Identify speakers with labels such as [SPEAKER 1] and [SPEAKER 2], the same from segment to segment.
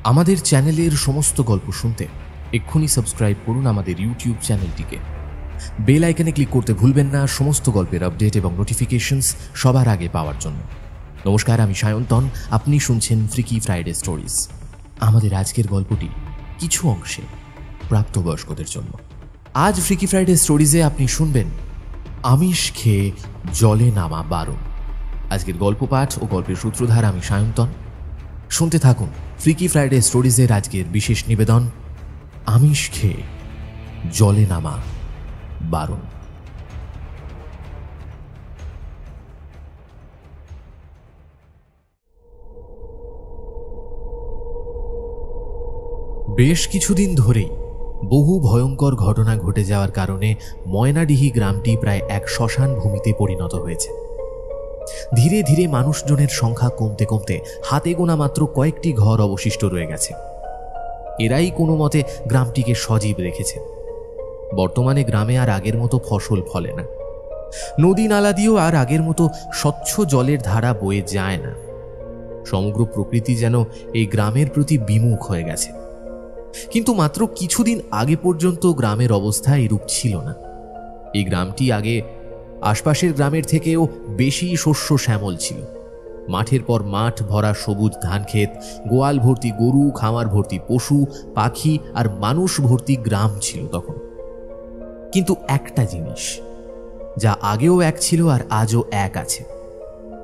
[SPEAKER 1] আমাদের চ্যানেলের সমস্ত গল্প শুনতে এক্ষুনি সাবস্ক্রাইব করুন আমাদের ইউটিউব চ্যানেলটিকে। বেল আইকনে ক্লিক করতে ভুলবেন না সমস্ত গল্পের আপডেট এবং নোটিফিকেশনস সবার আগে পাওয়ার জন্য। নমস্কার, আমি সায়ন্তন, আপনি শুনছেন ফ্রিকি ফ্রাইডে স্টোরিজ। আমাদের আজকের গল্পটি কিছু অংশে প্রাপ্তবয়স্কদের জন্য। আজ ফ্রিকি ফ্রাইডে স্টোরিজে আপনি শুনবেন আমিষ খেয়ে জলে নামা বারণ। আজকের গল্প পাঠ ও গল্পের সূত্রধার আমি সায়ন্তন। শুনতে থাকুন ফ্রিকি ফ্রাইডে স্টোরিজের আজকের বিশেষ নিবেদন, আমিষ খেয়ে জলে নামা বারণ। বেশ কিছুদিন ধরেই বহু ভয়ঙ্কর ঘটনা ঘটে যাওয়ার কারণে ময়নাডিহি গ্রামটি প্রায় এক শ্মশান ভূমিতে পরিণত হয়েছে। ধীরে ধীরে মানুষজনের সংখ্যা কমতে কমতে হাতে গোনা মাত্র কয়েকটি ঘর অবশিষ্ট রয়ে গেছে। এরাই কোনো মতে গ্রামটিকে সজীব রেখেছে। বর্তমানে গ্রামে আর আগের মতো ফসল ফলে না। নদী নালা দিয়েও আর আগের মতো স্বচ্ছ জলের ধারা বয়ে যায় না। সমগ্র প্রকৃতি যেন এই গ্রামের প্রতি বিমুখ হয়ে গেছে। কিন্তু মাত্র কিছুদিন আগে পর্যন্ত গ্রামের অবস্থা এরূপ ছিল না। এই গ্রামটি আগে আশপাশের গ্রামের থেকেও বেশি শস্য শ্যামল ছিল। মাঠের পর মাঠ ভরা সবুজ ধান ক্ষেত, গোয়াল ভর্তি গরু, খামার ভর্তি পশু পাখি আর মানুষ ভর্তি গ্রাম ছিল তখন। কিন্তু একটা জিনিস যা আগেও এক ছিল আর আজও এক আছে,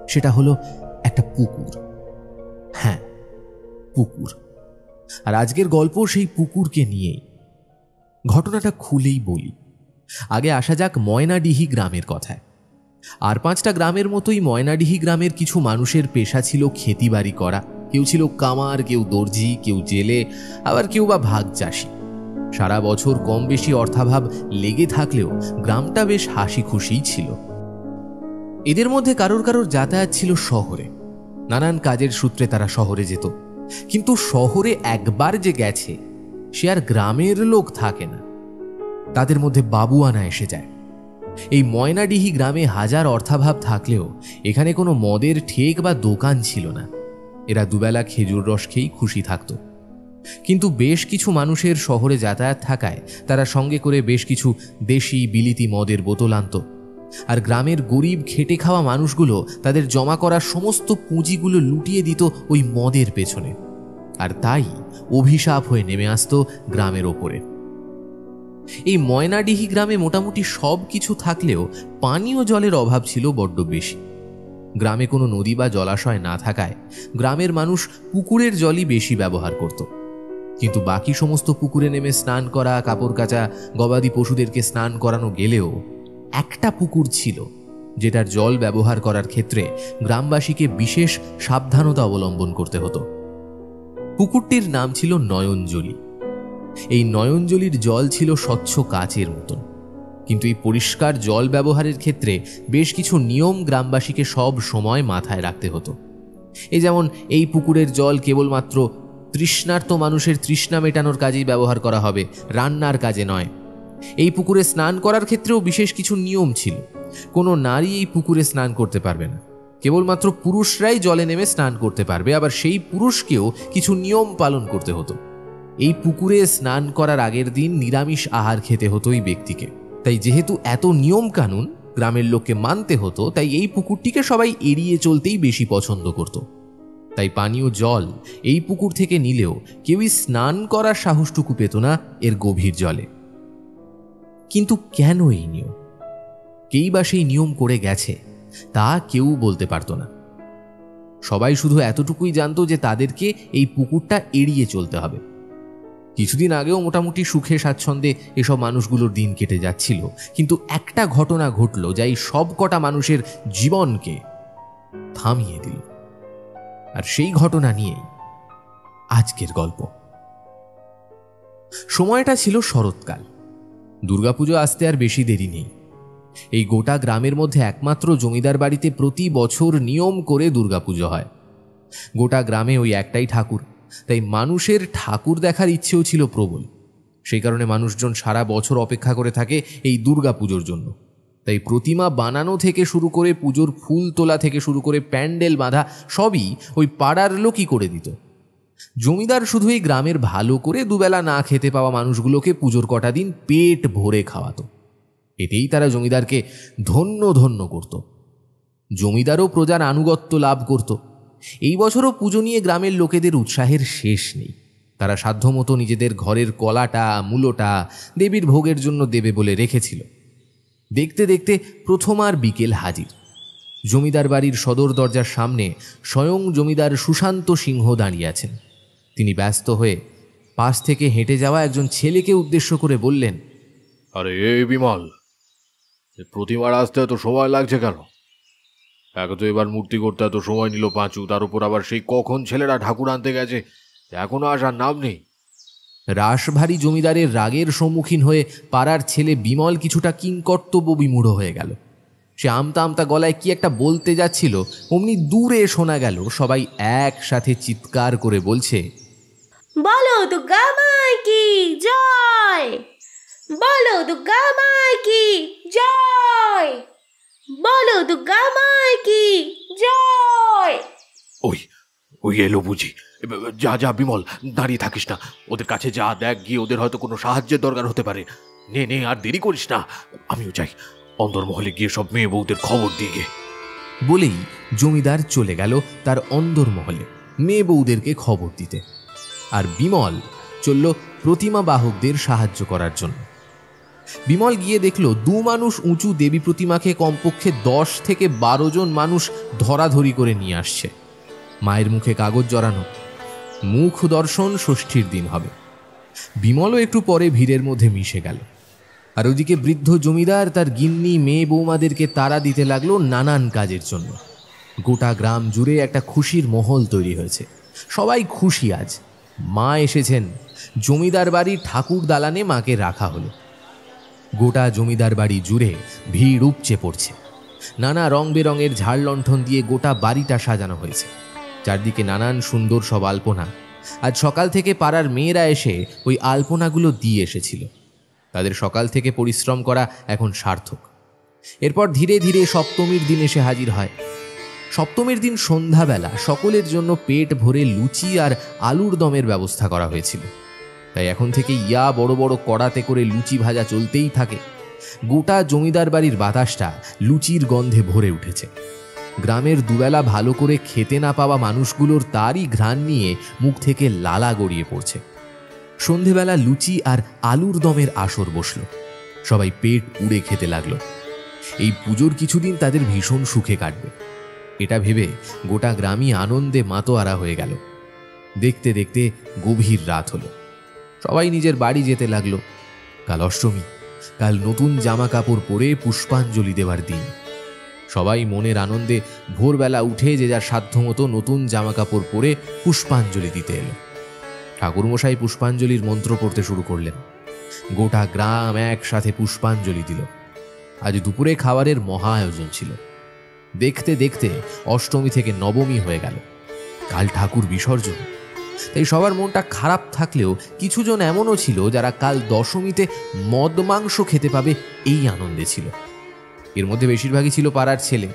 [SPEAKER 1] সেটা হলো একটা পুকুর। হ্যাঁ, পুকুর। আর আজকের গল্প সেই পুকুরকে নিয়েই। ঘটনাটা খুলেই বলি। আগে আসা যাক ময়নাডিহি গ্রামের কথায়। আর 5টা গ্রামের মতোই ময়নাডিহি গ্রামের কিছু মানুষের পেশা ছিল খেতিবাড়ি করা। কেউ ছিল কামার, কেউ দর্জি, কেউ জেলে, আবার কেউ বা ভাগ চাষি। সারা বছর কম বেশি অর্থাভাব লেগে থাকলেও গ্রামটা বেশ হাসি খুশিই ছিল। এদের মধ্যে কারোর কারোর যাতায়াত ছিল শহরে। নানান কাজের সূত্রে তারা শহরে যেত। কিন্তু শহরে একবার যে গেছে সে আর গ্রামের লোক থাকে না। তাদের মধ্যে বাবুয়ানা এসে যায়। এই ময়নাডিহি গ্রামে হাজার অর্থাভাব থাকলেও এখানে কোনো মদের ঠেক বা দোকান ছিল না। এরা দুবেলা খেজুর রস খেয়েই খুশি থাকত। কিন্তু বেশ কিছু মানুষের শহরে যাতায়াত থাকায় তারা সঙ্গে করে বেশ কিছু দেশি বিলিতি মদের বোতল আনত। আর গ্রামের গরিব খেটে খাওয়া মানুষগুলো তাদের জমা করা সমস্ত পুঁজিগুলো লুটিয়ে দিত ওই মদের পেছনে। আর তাই অভিশাপ হয়ে নেমে আসতো গ্রামের ওপরে। এই ময়নাডিহি গ্রামে মোটামুটি সব কিছু থাকলেও পানীয় জলের অভাব ছিল বড্ড বেশি। গ্রামে কোনো নদী বা জলাশয় না থাকায় গ্রামের মানুষ পুকুরের জলই বেশি ব্যবহার করত। কিন্তু বাকি সমস্ত পুকুরে নেমে স্নান করা, কাপড় কাচা, গবাদি পশুদেরকে স্নান করানো গেলেও একটা পুকুর ছিল যেটার জল ব্যবহার করার ক্ষেত্রে গ্রামবাসীকে বিশেষ সাবধানতা অবলম্বন করতে হতো। পুকুরটির নাম ছিল নয়নজলি। এই নয়নজলির জল ছিল স্বচ্ছ কাচের মতন। কিন্তু এই পরিষ্কার জল ব্যবহারের ক্ষেত্রে বেশ কিছু নিয়ম গ্রামবাসীকে সব সময় মাথায় রাখতে হতো। এই যেমন, এই পুকুরের জল কেবলমাত্র তৃষ্ণার্ত মানুষের তৃষ্ণা মেটানোর কাজেই ব্যবহার করা হবে, রান্নার কাজে নয়। এই পুকুরে স্নান করার ক্ষেত্রেও বিশেষ কিছু নিয়ম ছিল। কোনো নারী এই পুকুরে স্নান করতে পারবে না। কেবলমাত্র পুরুষরাই জলে নেমে স্নান করতে পারবে। আবার সেই পুরুষকেও কিছু নিয়ম পালন করতে হতো। এই পুকুরে স্নান করার আগের দিন নিরামিষ আহার খেতে হতো এই ব্যক্তিকে। তাই যেহেতু এত নিয়ম কানুন গ্রামের লোককে মানতে হতো, তাই এই পুকুরটিকে সবাই এড়িয়ে চলতেই বেশি পছন্দ করত। তাই পানীয় জল এই পুকুর থেকে নিলেও কেউই স্নান করার সাহসটুকু পেত না এর গভীর জলে। কিন্তু কেন এই নিয়ম? কেই বা সেই নিয়ম করে গেছে তা কেউ বলতে পারত না। সবাই শুধু এতটুকুই জানতো যে তাদেরকে এই পুকুরটা এড়িয়ে চলতে হবে। কিছুদিন আগেও মোটামুটি সুখে স্বাচ্ছন্দ্যে এসব মানুষগুলোর দিন কেটে যাচ্ছিল। কিন্তু একটা ঘটনা ঘটল যা এই সব কটা মানুষের জীবনকে থামিয়ে দিল। আর সেই ঘটনা নিয়েই আজকের গল্প। সময়টা ছিল শরৎকাল। দুর্গাপুজো আসতে আর বেশি দেরি নেই। এই গোটা গ্রামের মধ্যে একমাত্র জমিদার বাড়িতে প্রতি বছর নিয়ম করে দুর্গাপুজো হয়। গোটা গ্রামে ওই একটাই ঠাকুর, তাই মানুষের ঠাকুর দেখার ইচ্ছেও ছিল প্রবল। সেই কারণে মানুষজন সারা বছর অপেক্ষা করে থাকে এই দুর্গাপুজোর জন্য। তাই প্রতিমা বানানো থেকে শুরু করে পুজোর ফুল তোলা থেকে শুরু করে প্যান্ডেল বাঁধা সবই ওই পাড়ার লোকই করে দিত। জমিদার শুধু এই গ্রামের ভালো করে দুবেলা না খেতে পাওয়া মানুষগুলোকে পুজোর কটা দিন পেট ভরে খাওয়াতো। এতেই তারা জমিদারকে ধন্য ধন্য করত। জমিদারও প্রজার আনুগত্য লাভ করত। এই বছরও পুজো নিয়ে গ্রামের লোকেদের উৎসাহের শেষ নেই। তারা সাধ্যমতো নিজেদের ঘরের কলাটা মূলোটা দেবীর ভোগের জন্য দেবে বলে রেখেছিল। দেখতে দেখতে প্রথম আর বিকেল হাজির। জমিদার বাড়ির সদর দরজার সামনে স্বয়ং জমিদার সুশান্ত সিংহ দাঁড়িয়ে আছেন। তিনি ব্যস্ত হয়ে পাশ থেকে হেঁটে যাওয়া একজন ছেলেকে উদ্দেশ্য করে বললেন,
[SPEAKER 2] আরে এই বিমল, প্রতিমার আসতে এত সময় লাগছে কেন? একে তো এবার মূর্তি করতে এত সময় নিল পাঁচু, তার উপর আবার সেই কখন ছেলেরা ঠাকুর আনতে গেছে, এখনো আসার নাম নেই।
[SPEAKER 1] রাশভারী জমিদারের রাগের সম্মুখীন হয়ে পাড়ার ছেলে বিমল কিছুটা কিংকর্তব্য বিমূঢ় হয়ে গেল। সে আমতা আমতা গলায় কি একটা বলতে যাচ্ছিল, অমনি দূরে শোনা গেল সবাই একসাথে চিৎকার করে বলছে,
[SPEAKER 3] বলো দুর্গা মাই কি জয়, বলো দুর্গা মাই কি জয়, বলো দুর্গা মাই কি জয়।
[SPEAKER 2] ওই ওই এলো বুঝি। যা যা বিমল, দাঁড়িয়ে থাকিস না, ওদের কাছে যা, দেখ গিয়ে ওদের হয়তো কোনো সাহায্যের দরকার হতে পারে। নে নে, আর দেরি করিস না, আমিও যাই অন্দরমহলে গিয়ে সব মেয়ে বউদের খবর দিয়ে গে।
[SPEAKER 1] বলেই জমিদার চলে গেল তার অন্দরমহলে মেয়ে বউদেরকে খবর দিতে। আর বিমল চলল প্রতিমা বাহকদের সাহায্য করার জন্য। বিমল গিয়ে দেখল দু মানুষ উঁচু দেবী প্রতিমাকে কমপক্ষে 10 থেকে 12 জন মানুষ ধরাধরি করে নিয়ে আসছে। মায়ের মুখে কাগজ জড়ানো, মুখ দর্শন ষষ্ঠীর দিন হবে। বিমলও একটু পরে ভিড়ের মধ্যে মিশে গেল। আর ওদিকে বৃদ্ধ জমিদার তার গিন্নি মেয়ে বৌমাদেরকে তাড়া দিতে লাগলো নানান কাজের জন্য। গোটা গ্রাম জুড়ে একটা খুশির মহল তৈরি হয়েছে। সবাই খুশি আজ। মা এসেছেন, জমিদার বাড়ির ঠাকুর দালানে মাকে রাখা হলো। গোটা জমিদার বাড়ি জুড়ে ভিড় উপচে পড়ছে। নানা রং বেরঙের ঝাড় লণ্ঠন দিয়ে গোটা বাড়িটা সাজানো হয়েছে। চারদিকে নানান সুন্দর সব আলপনা। আজ সকাল থেকে পাড়ার মেয়েরা এসে ওই আলপনাগুলো দিয়ে এসেছিল। তাদের সকাল থেকে পরিশ্রম করা এখন সার্থক। এরপর ধীরে ধীরে সপ্তমীর দিন এসে হাজির হয়। সপ্তমীর দিন সন্ধ্যাবেলা সকলের জন্য পেট ভরে লুচি আর আলুর দমের ব্যবস্থা করা হয়েছিল। তাই এখন থেকে বড় বড় কড়াতে করে লুচি ভাজা চলতেই থাকে। গোটা জমিদার বাড়ির বাতাসটা লুচির গন্ধে ভরে উঠেছে। গ্রামের দুবেলা ভালো করে খেতে না পাওয়া মানুষগুলোর তারই ঘ্রাণ নিয়ে মুখ থেকে লালা গড়িয়ে পড়ছে। সন্ধেবেলা লুচি আর আলুর দমের আসর বসল। সবাই পেট পুড়ে খেতে লাগলো। এই পুজোর কিছুদিন তাদের ভীষণ সুখে কাটবে, এটা ভেবে গোটা গ্রামই আনন্দে মাতোয়ারা হয়ে গেল। দেখতে দেখতে গভীর রাত হলো। সবাই নিজের বাড়ি যেতে লাগলো। কাল অষ্টমী, কাল নতুন জামা কাপড় পরে পুষ্পাঞ্জলি দেওয়ার দিন। সবাই মনের আনন্দে ভোরবেলা উঠে যে যার সাধ্যমতো নতুন জামা কাপড় পরে পুষ্পাঞ্জলি দিতে এলো। ঠাকুরমশাই পুষ্পাঞ্জলির মন্ত্র পড়তে শুরু করলেন। গোটা গ্রাম একসাথে পুষ্পাঞ্জলি দিল। আজ দুপুরে খাবারের মহা আয়োজন ছিল। দেখতে দেখতে অষ্টমী থেকে নবমী হয়ে গেল। কাল ঠাকুর বিসর্জন। তাই সবার মনটা খারাপ থাকলেও কিছুজন এমনও ছিল যারা কাল দশমীতে মদ মাংস খেতে পাবে এই আনন্দে ছিল। এর মধ্যে বেশিরভাগই ছিল পাড়ার ছেলে।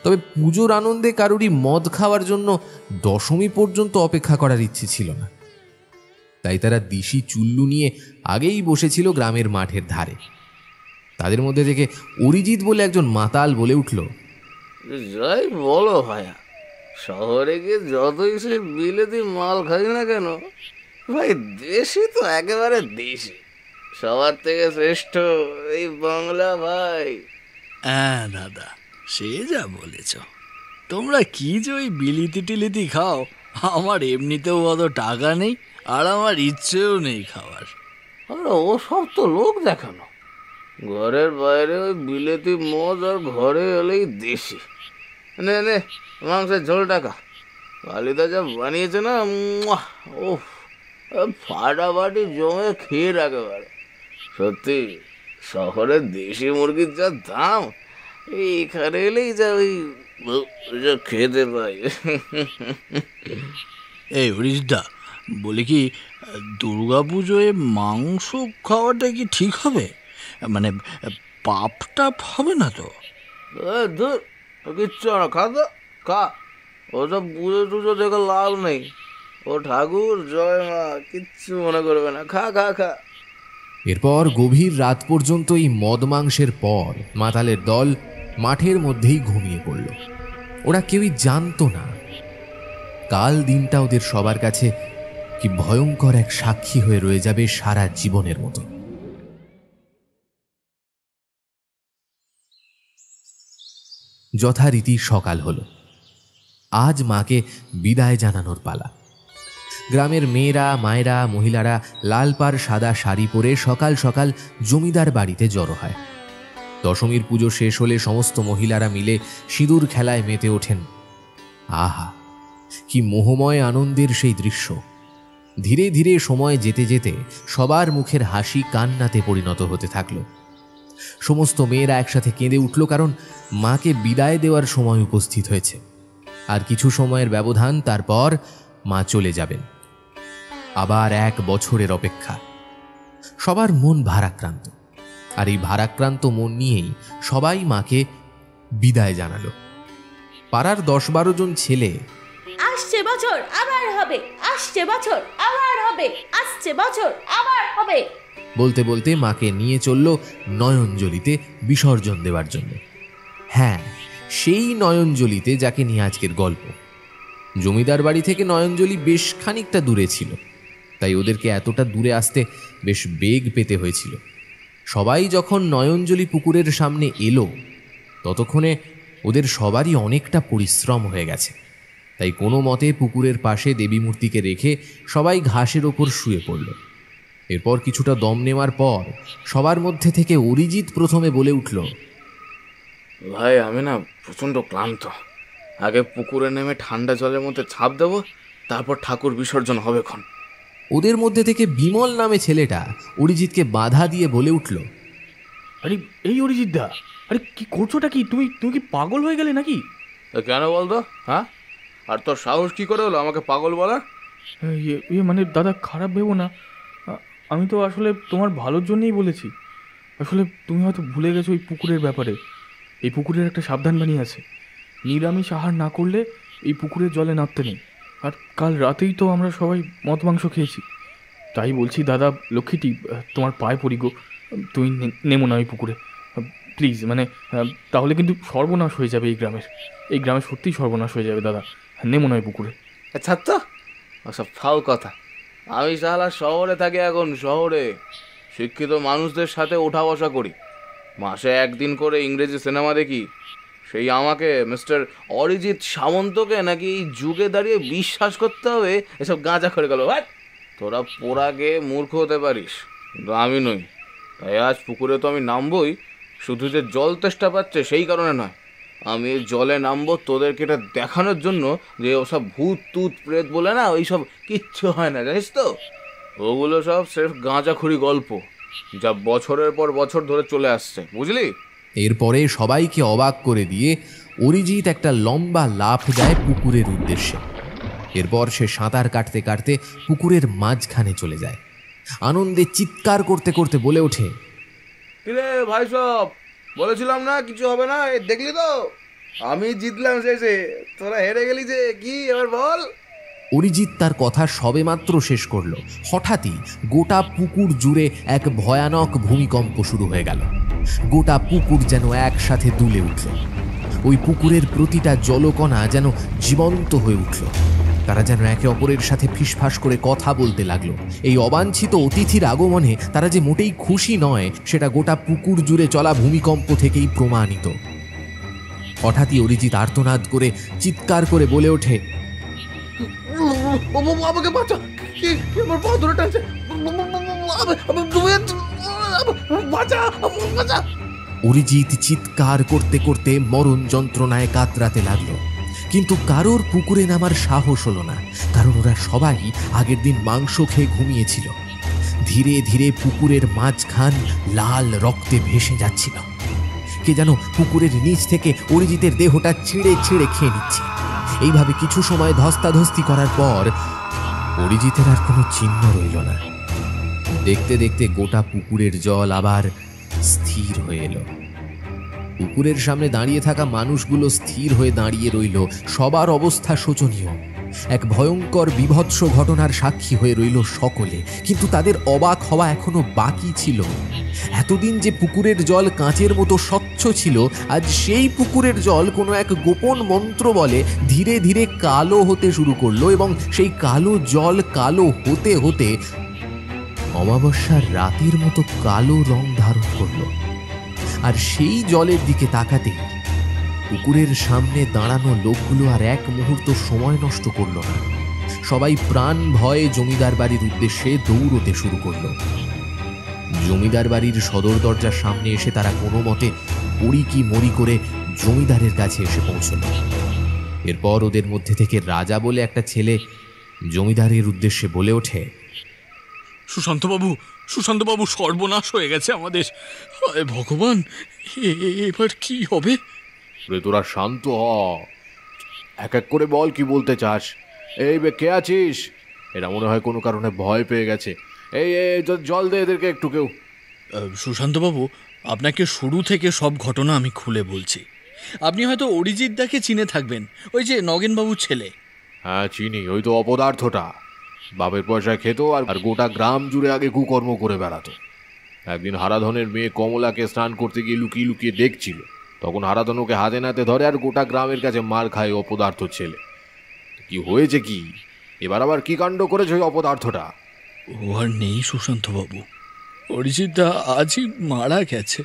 [SPEAKER 1] তবে পুজোর আনন্দে কারোরই মদ খাওয়ার জন্য দশমী পর্যন্ত অপেক্ষা করার ইচ্ছে ছিল না। তাই তারা দিশি চুল্লু নিয়ে আগেই বসেছিল গ্রামের মাঠের ধারে। তাদের মধ্যে থেকে অরিজিৎ বলে একজন মাতাল বলে উঠল,
[SPEAKER 4] যাই বলো ভাইয়া, শহরে গিয়ে যতই সে বিলেতি মাল খাই না কেন ভাই, দেশি তো একেবারে দেশি, সবার থেকে শ্রেষ্ঠ এই বাংলা ভাই।
[SPEAKER 5] হ্যাঁ দাদা, সে যা বলেছ। তোমরা কি যে ওই বিলিতি টিলিতি খাও, আমার এমনিতেও অত টাকা নেই আর আমার ইচ্ছেও নেই খাওয়ার।
[SPEAKER 4] আরে ও সব তো লোক দেখানো, ঘরের বাইরে ওই বিলেতি মদ আর ঘরে এলেই দেশি। নে নে মাংসের ঝোল টাকা, কালিদা যা বানিয়েছে না, ও ফাটাফাটি জমে খেয়ে একেবারে। সত্যি শহরের দেশি মুরগির যা দাম, এইখানে এলেই যা ওই খেতে পাই।
[SPEAKER 5] এই হরিশদা, বলি কি দুর্গা পুজোয় মাংস খাওয়াটা কি ঠিক হবে? মানে পাপ টাপ হবে না তো?
[SPEAKER 4] ধুর, কিচ্ছু না, খা তো খা, ওসব পুজো টুজো দেখে লাভ নেই। ও ঠাকুর জয় মা, কিচ্ছু মনে করবে না, খা খা খা।
[SPEAKER 1] এরপর গভীর রাত পর্যন্ত এই মদ মাংসের পর মাতালের দল মাঠের মধ্যেই ঘুমিয়ে পড়ল। ওরা কেউই জানতো না কাল দিনটা ওদের সবার কাছে কি ভয়ঙ্কর এক সাক্ষী হয়ে রয়ে যাবে সারা জীবনের মতো। যথারীতি সকাল হলো। আজ মাকে বিদায় জানানোর পালা। গ্রামের মেয়েরা, মায়েরা, মহিলারা লাল পাড় সাদা শাড়ি পরে সকাল সকাল জমিদার বাড়িতে জড়ো হয়। দশমীর পুজো শেষ হলে সমস্ত মহিলারা মিলে সিঁদুর খেলায় মেতে ওঠেন। আহা, কি মোহময় আনন্দের সেই দৃশ্য! ধীরে ধীরে সময় যেতে যেতে সবার মুখের হাসি কান্নাতে পরিণত হতে থাকল। সমস্ত মেয়েরা একসাথে কেঁদে উঠল, কারণ মাকে বিদায় দেওয়ার সময় উপস্থিত হয়েছে। আর কিছু সময়ের ব্যবধান, তারপর মা চলে যাবেন। আবার 1 বছরের অপেক্ষা। সবার মন ভারাক্রান্ত, আর এই ভারাক্রান্ত মন নিয়েই সবাই মাকে বিদায় জানালো। পাড়ার 10-12 জন ছেলে
[SPEAKER 3] আসছে বছর আবার হবে, আসছে বছর আবার হবে, আসছে বছর আবার হবে
[SPEAKER 1] বলতে বলতে মাকে নিয়ে চলল নয়নজলিতে বিসর্জন দেওয়ার জন্য। হ্যাঁ, সেই নয়নজলিতে যাকে নিয়ে আজকের গল্প। জমিদার বাড়ি থেকে নয়নজলি বেশ খানিকটা দূরে ছিল, তাই ওদেরকে এতটা দূরে আসতে বেশ বেগ পেতে হয়েছিল। সবাই যখন নয়নজলি পুকুরের সামনে এলো, ততক্ষণে ওদের সবারই অনেকটা পরিশ্রম হয়ে গেছে। তাই কোনো মতে পুকুরের পাশে দেবী মূর্তিকে রেখে সবাই ঘাসের ওপর শুয়ে পড়ল। এরপর কিছুটা দম নেওয়ার পর সবার মধ্যে থেকে অরিজিৎ প্রথমে বলে উঠল,
[SPEAKER 4] ভাই আমি না প্রচণ্ড ক্লান্ত, আগে পুকুরে নেমে ঠান্ডা জলের মধ্যে ছাপ দেবো, তারপর ঠাকুর বিসর্জন হবে ক্ষণ।
[SPEAKER 1] ওদের মধ্যে থেকে বিমল নামে ছেলেটা অরিজিৎকে বাধা দিয়ে বলে উঠল,
[SPEAKER 2] আরে এই অরিজিৎ দা, আরে কি করছোটা কি? তুমি কি পাগল হয়ে গেলে নাকি?
[SPEAKER 4] কেন বলতো? হ্যাঁ, আর তোর সাহস কি করে হলো আমাকে পাগল বলার?
[SPEAKER 6] মানে দাদা, খারাপ ভেবো না, আমি তো আসলে তোমার ভালোর জন্যই বলেছি। আসলে তুমি হয়তো ভুলে গেছো এই পুকুরের ব্যাপারে। এই পুকুরের একটা সাবধানবাণী আছে, নিরামিষ আহার না করলে এই পুকুরের জলে নামতে নেই। আর কাল রাতেই তো আমরা সবাই মদ মাংস খেয়েছি। তাই বলছি দাদা, লক্ষ্মীটি, তোমার পায়ে পড়ি গো, তুমি নেমো না ওই পুকুরে প্লিজ। মানে তাহলে কিন্তু সর্বনাশ হয়ে যাবে এই গ্রামে সত্যিই সর্বনাশ হয়ে যাবে দাদা, নেমো না ওই পুকুরে।
[SPEAKER 4] আচ্ছা তো ওসব ফাও কথা। আমি শালা শহরে থাকি, এখন শহরে শিক্ষিত মানুষদের সাথে ওঠা বসা করি, মাসে 1 দিন করে ইংরেজি সিনেমা দেখি। সেই আমাকে মিস্টার অরিজিৎ সামন্তকে নাকি এই যুগে দাঁড়িয়ে বিশ্বাস করতে হবে এসব গাঁজা করে গেল। ভাই তোরা পোড়াকে মূর্খ হতে পারিস, কিন্তু আমি নই। তাই আজ পুকুরে তো আমি নামবই, শুধু যে জল তেষ্টা পাচ্ছে সেই কারণে নয়, আমি জলে নামবো তোদেরকে এটা দেখানোর জন্য যে ওসব ভূত তুত প্রেত বলে না, ওই সব কিচ্ছু হয় না, জানিস তো? ওগুলো সব স্রেফ গাঁজাখুরি গল্প, যা বছরের পর বছর ধরে চলে আসছে, বুঝলি?
[SPEAKER 1] এরপরে সবাইকে অবাক করে দিয়ে অরিজিৎ একটা লম্বা লাফ দেয় পুকুরের উদ্দেশ্যে। এরপর সে সাঁতার কাটতে কাটতে পুকুরের মাঝখানে চলে যায়। আনন্দে চিৎকার করতে করতে বলে ওঠে,
[SPEAKER 4] কিরে ভাই, সব বলেছিলাম না কিছু হবে না, দেখলি তো আমি জিতলাম শেষে, তোরা হেরে গেলি যে, কি এবার বল?
[SPEAKER 1] অরিজিৎ তার কথা সবেমাত্র শেষ করলো, হঠাৎই গোটা পুকুর জুড়ে এক ভয়ানক ভূমিকম্প শুরু হয়ে গেল। গোটা পুকুর যেন একসাথে দুলে উঠল। ওই পুকুরের প্রতিটা জলকণা যেন জীবন্ত হয়ে উঠল। তারা যেন একে অপরের সাথে ফিসফাস করে কথা বলতে লাগলো। এই অবাঞ্ছিত অতিথির আগমনে তারা যে মোটেই খুশি নয়, সেটা গোটা পুকুর জুড়ে চলা ভূমিকম্প থেকেই প্রমাণিত। হঠাৎই অরিজিৎ আর্তনাদ করে চিৎকার করে বলে ওঠে,
[SPEAKER 4] আমাকে বাঁচা, কি আমার পা ধরে টানছে, বাঁচা বাঁচা।
[SPEAKER 1] অরিজিৎ চিৎকার করতে করতে মরণ যন্ত্রণায় কাতরাতে লাগলো, কিন্তু কারোর পুকুরে নামার সাহস হলো না, কারণ ওরা সবাই আগের দিন মাংস খেয়ে ঘুমিয়েছিল। ধীরে ধীরে পুকুরের মাঝখান লাল রক্তে ভেসে যাচ্ছিল। কে যেন পুকুরের নিচ থেকে অরিজিতের দেহটা ছিঁড়ে ছিঁড়ে খেয়ে নিচ্ছে। এইভাবে কিছু সময় ধস্তাধস্তি করার পর অরিজিতের আর কোনো চিহ্ন রইল না। দেখতে দেখতে গোটা পুকুরের জল আবার স্থির হয়ে এলো। পুকুরের সামনে দাঁড়িয়ে থাকা মানুষগুলো স্থির হয়ে দাঁড়িয়ে রইল। সবার অবস্থা শোচনীয়। এক ভয়ঙ্কর বিভৎস ঘটনার সাক্ষী হয়ে রইল সকলে, কিন্তু তাদের অবাক হওয়া এখনো বাকি ছিল। এতদিন যে পুকুরের জল কাঁচের মতো স্বচ্ছ ছিল, আজ সেই পুকুরের জল কোনো এক গোপন মন্ত্র বলে ধীরে ধীরে কালো হতে শুরু করলো, এবং সেই কালো জল কালো হতে হতে অমাবস্যার রাতের মতো কালো রং ধারণ করলো। আর সেই জলের দিকে তাকাতে পুকুরের সামনে দাঁড়ানো লোকগুলো আর এক মুহূর্ত সময় নষ্ট করল না। সবাই প্রাণ ভয়ে জমিদার বাড়ির উদ্দেশ্যে দৌড়তে শুরু করলো। জমিদার বাড়ির সদর দরজার সামনে এসে তারা কোনো মতে পড়ি কি মরি করে জমিদারের কাছে এসে পৌঁছল। এরপর ওদের মধ্যে থেকে রাজা বলে একটা ছেলে জমিদারের উদ্দেশ্যে বলে ওঠে,
[SPEAKER 5] সুশান্তবাবু, সর্বনাশ হয়ে গেছে আমাদের। হায় ভগবান, এবার কি হবে?
[SPEAKER 2] তোরা শান্ত হ, এক এক করে বল কি বলতে চাস। এই বে, কে আছিস? এরা মনে হয় কোনো কারণে ভয় পেয়ে গেছে। এই জল দে এদেরকে একটু কেউ।
[SPEAKER 5] সুশান্তবাবু, আপনাকে শুরু থেকে সব ঘটনা আমি খুলে বলছি। আপনি হয়তো অরিজিৎ দাকে চিনে থাকবেন, ওই যে নগেনবাবুর ছেলে।
[SPEAKER 2] হ্যাঁ চিনি, ওই তো অপদার্থটা বাপের পয়সায় খেত আর গোটা গ্রাম জুড়ে আগে কুকর্ম করে বেড়াতো। একদিন হারাধনের মেয়ে কমলাকে স্নান করতে গিয়ে লুকিয়ে লুকিয়ে দেখছিল, তখন হারাধন ওকে হাতে নাতে ধরে আর গোটা গ্রামের কাছে মার খায় অপদার্থ ছেলে। কি হয়েছে কি এবার আবার কি কাণ্ড করেছে ওই অপদার্থটা?
[SPEAKER 5] ও আর নেই সুশান্তবাবু, অরিজিৎ দা আজই মারা গেছে।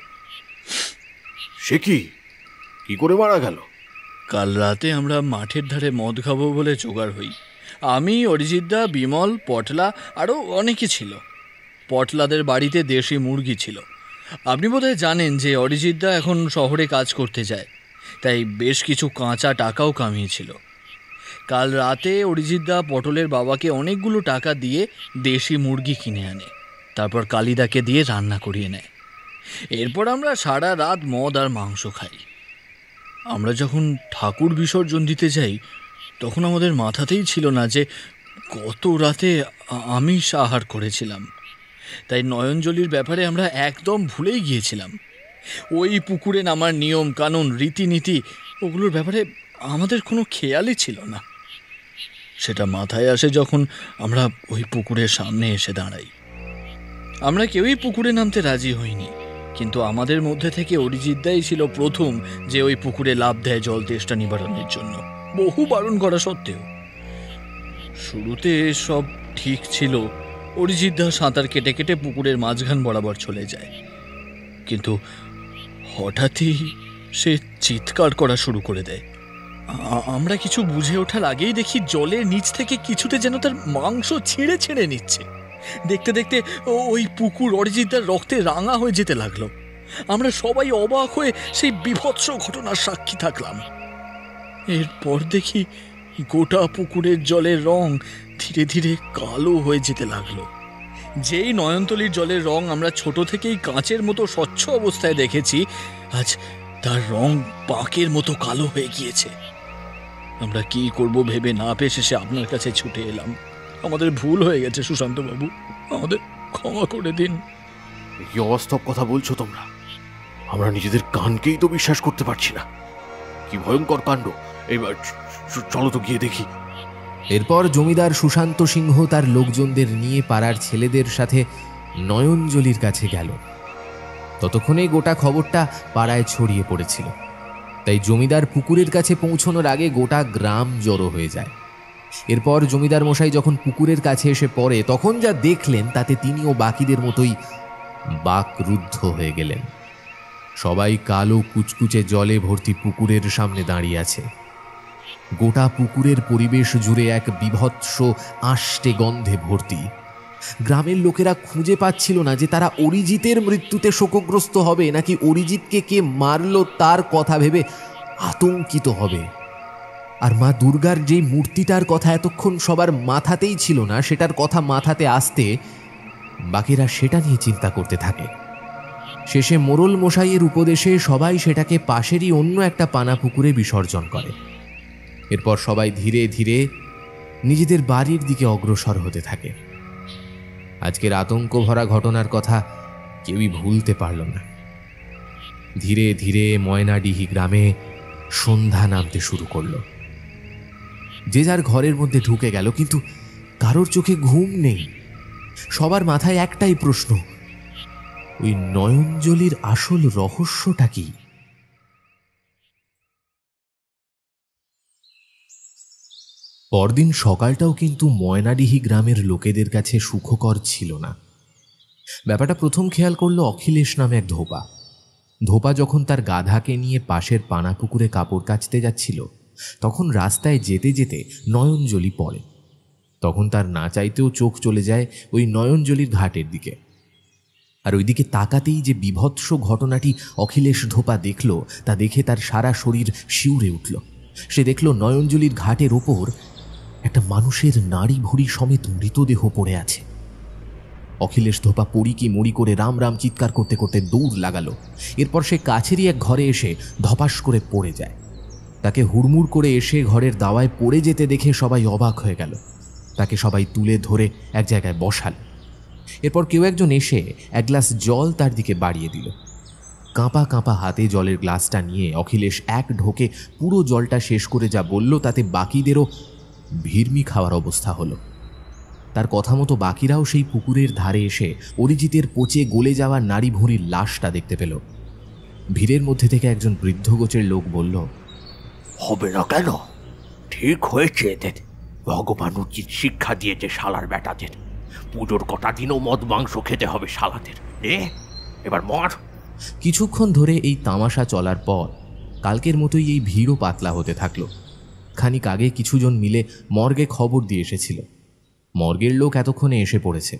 [SPEAKER 2] সে কি করে মারা গেল?
[SPEAKER 5] কাল রাতে আমরা মাঠের ধারে মদ খাবো বলে জোগাড় হই। আমি, অরিজিৎ দা, বিমল, পটলা আরও অনেকে ছিল। পটলাদের বাড়িতে দেশি মুরগি ছিল। আপনি বোধহয় জানেন যে অরিজিৎ দা এখন শহরে কাজ করতে যায়, তাই বেশ কিছু কাঁচা টাকাও কামিয়েছিল। কাল রাতে অরিজিৎ দা পটলের বাবাকে অনেকগুলো টাকা দিয়ে দেশি মুরগি কিনে আনে, তারপর কালিদাকে দিয়ে রান্না করিয়ে নেয়। এরপর আমরা সারা রাত মদ আর মাংস খাই। আমরা যখন ঠাকুর বিসর্জন দিতে যাই তখন আমাদের মাথাতেই ছিল না যে গত রাতে আমি আহার করেছিলাম, তাই নয়নজলির ব্যাপারে আমরা একদম ভুলেই গিয়েছিলাম। ওই পুকুরে নামার নিয়ম কানুন রীতিনীতি ওগুলোর ব্যাপারে আমাদের কোনো খেয়ালই ছিল না। সেটা মাথায় আসে যখন আমরা ওই পুকুরের সামনে এসে দাঁড়াই। আমরা কেউই পুকুরে নামতে রাজি হইনি, কিন্তু আমাদের মধ্যে থেকে অরিজিৎ দাই ছিল প্রথম যে ওই পুকুরে লাফ দেয় জল তেষ্টা নিবারণের জন্য, বহু বারণ করা সত্ত্বেও। শুরুতে সব ঠিক ছিল, অরিজিৎ দা সাঁতার কেটে কেটে পুকুরের মাঝখান বরাবর চলে যায়, কিন্তু হঠাৎই সে চিৎকার করা শুরু করে দেয়। আমরা কিছু বুঝে ওঠার আগেই দেখি জলের নিচ থেকে কিছুতে যেন তার মাংস ছিঁড়ে ছিঁড়ে নিচ্ছে। দেখতে দেখতে ওই পুকুর অরিজিৎ দার রক্তে রাঙা হয়ে যেতে লাগলো। আমরা সবাই অবাক হয়ে সেই বীভৎস ঘটনার সাক্ষী থাকলাম। এরপর দেখি গোটা পুকুরের জলের রং ধীরে ধীরে কালো হয়ে যেতে লাগলো। যেই নয়নতলির জলের রং আমরা ছোট থেকেই কাঁচের মতো স্বচ্ছ অবস্থায় দেখেছি, আজ তার রং পাঁকের মতো কালো হয়ে গিয়েছে। আমরা কি করব ভেবে না পেয়ে শেষে আপনার কাছে ছুটে এলাম। আমাদের ভুল হয়ে গেছে সুশান্তবাবু, আমাদের ক্ষমা করে দিন।
[SPEAKER 2] কি অবাস্তব কথা বলছো তোমরা? আমরা নিজেদের কানকেই তো বিশ্বাস করতে পারছি না। কি ভয়ঙ্কর কাণ্ড! এইবার চলো তো গিয়ে দেখি।
[SPEAKER 1] এরপর জমিদার সুশান্ত সিংহ তার লোকজনদের নিয়ে পাড়ার ছেলেদের সাথে নয়নজলির কাছে গেল। ততক্ষণে গোটা খবরটা পাড়ায় ছড়িয়ে পড়েছিল, তাই জমিদার পুকুরের কাছে পৌঁছানোর আগে গোটা গ্রাম জড়ো হয়ে যায়। এরপর জমিদার মশাই যখন পুকুরের কাছে এসে পড়ে তখন যা দেখলেন তাতে তিনিও বাকিদের মতোই বাকরুদ্ধ হয়ে গেলেন। সবাই কালো কুচকুচে জলে ভর্তি পুকুরের সামনে দাঁড়িয়ে আছে। গোটা পুকুরের পরিবেশ জুড়ে এক বীভৎস আষ্টে গন্ধে ভর্তি। গ্রামের লোকেরা খুঁজে পাচ্ছিল না যে তারা অরিজিতের মৃত্যুতে শোকগ্রস্ত হবে নাকি অরিজিৎকে কে মারলো তার কথা ভেবে আতঙ্কিত হবে। আর মা দুর্গার যেই মূর্তিটার কথা এতক্ষণ সবার মাথাতেই ছিল না, সেটার কথা মাথাতে আসতে বাকিরা সেটা নিয়ে চিন্তা করতে থাকে। শেষে মোড়ল মশাইয়ের উপদেশে সবাই সেটাকে পাশেরই অন্য একটা পানা পুকুরে বিসর্জন করে। এরপর সবাই ধীরে ধীরে নিজেদের বাড়ির দিকে অগ্রসর হতে থাকে। আজকের আতঙ্ক ভরা ঘটনার কথা কেউই ভুলতে পারল না। ধীরে ধীরে ময়নাডিহি গ্রামে সন্ধ্যা নামতে শুরু করল। যে যার ঘরের মধ্যে ঢুকে গেল, কিন্তু কারোর চোখে ঘুম নেই। সবার মাথায় একটাই প্রশ্ন, ওই নয়নজলির আসল রহস্যটা কি? পরদিন সকালটাও কিন্তু ময়নাডিহি গ্রামের লোকেদের কাছে সুখকর ছিল না। ব্যাপারটা প্রথম খেয়াল করল অখিলেশ নামে এক ধোপা। ধোপা যখন তার গাধাকে নিয়ে পাশের পানা পুকুরে কাপড় কাচতে যাচ্ছিল, তখন রাস্তায় যেতে যেতে নয়নজলি পড়ে। তখন তার না চাইতেও চোখ চলে যায় ওই নয়নজলির ঘাটের দিকে। আর ওইদিকে তাকাতেই যে বিভৎস ঘটনাটি অখিলেশ ধোপা দেখল, তা দেখে তার সারা শরীর শিউরে উঠল। সে দেখল নয়নজলির ঘাটের ওপর একটা মানুষের নাড়ি ভুড়ি সমেত মৃতদেহ পড়ে আছে। অখিলেশ ধোপা পড়ি কি মরি করে রাম রাম চিৎকার করতে করতে দৌড় লাগালো। এরপর সে কাছেরই এক ঘরে এসে ধপাস করে পড়ে যায়। তাকে হুড়মুড় করে এসে ঘরের দাওয়ায় পড়ে যেতে দেখে সবাই অবাক হয়ে গেল। তাকে সবাই তুলে ধরে এক জায়গায় বসাল। এরপর কেউ একজন এসে এক গ্লাস জল তার দিকে বাড়িয়ে দিল। কাঁপা কাঁপা হাতে জলের গ্লাসটা নিয়ে অখিলেশ এক ঢোকে পুরো জলটা শেষ করে যা বলল, তাতে বাকিদেরও ভিড়মি খাওয়ার অবস্থা হলো। তার কথা মতো বাকিরাও সেই পুকুরের ধারে এসে অরিজিতের পচে গলে যাওয়া নাড়ি ভুঁড়ির লাশটা দেখতে পেল। ভিড়ের মধ্যে থেকে একজন বৃদ্ধ গোছের লোক বলল,
[SPEAKER 2] হবে না কেন? ঠিক হয়েছে এদের। ভগবান উচিত শিক্ষা দিয়েছে শালার বেটাদের। পুজোর কটা দিনও মদ মাংস খেতে হবে শালাদের। এবার মর।
[SPEAKER 1] কিছুক্ষণ ধরে এই তামাশা চলার পর কালকের মতোই এই ভিড়ও পাতলা হতে থাকলো। খানিক আগে কিছুজন মিলে মর্গে খবর দিয়ে এসেছিল। মর্গের লোক এতক্ষণে এসে পড়েছে।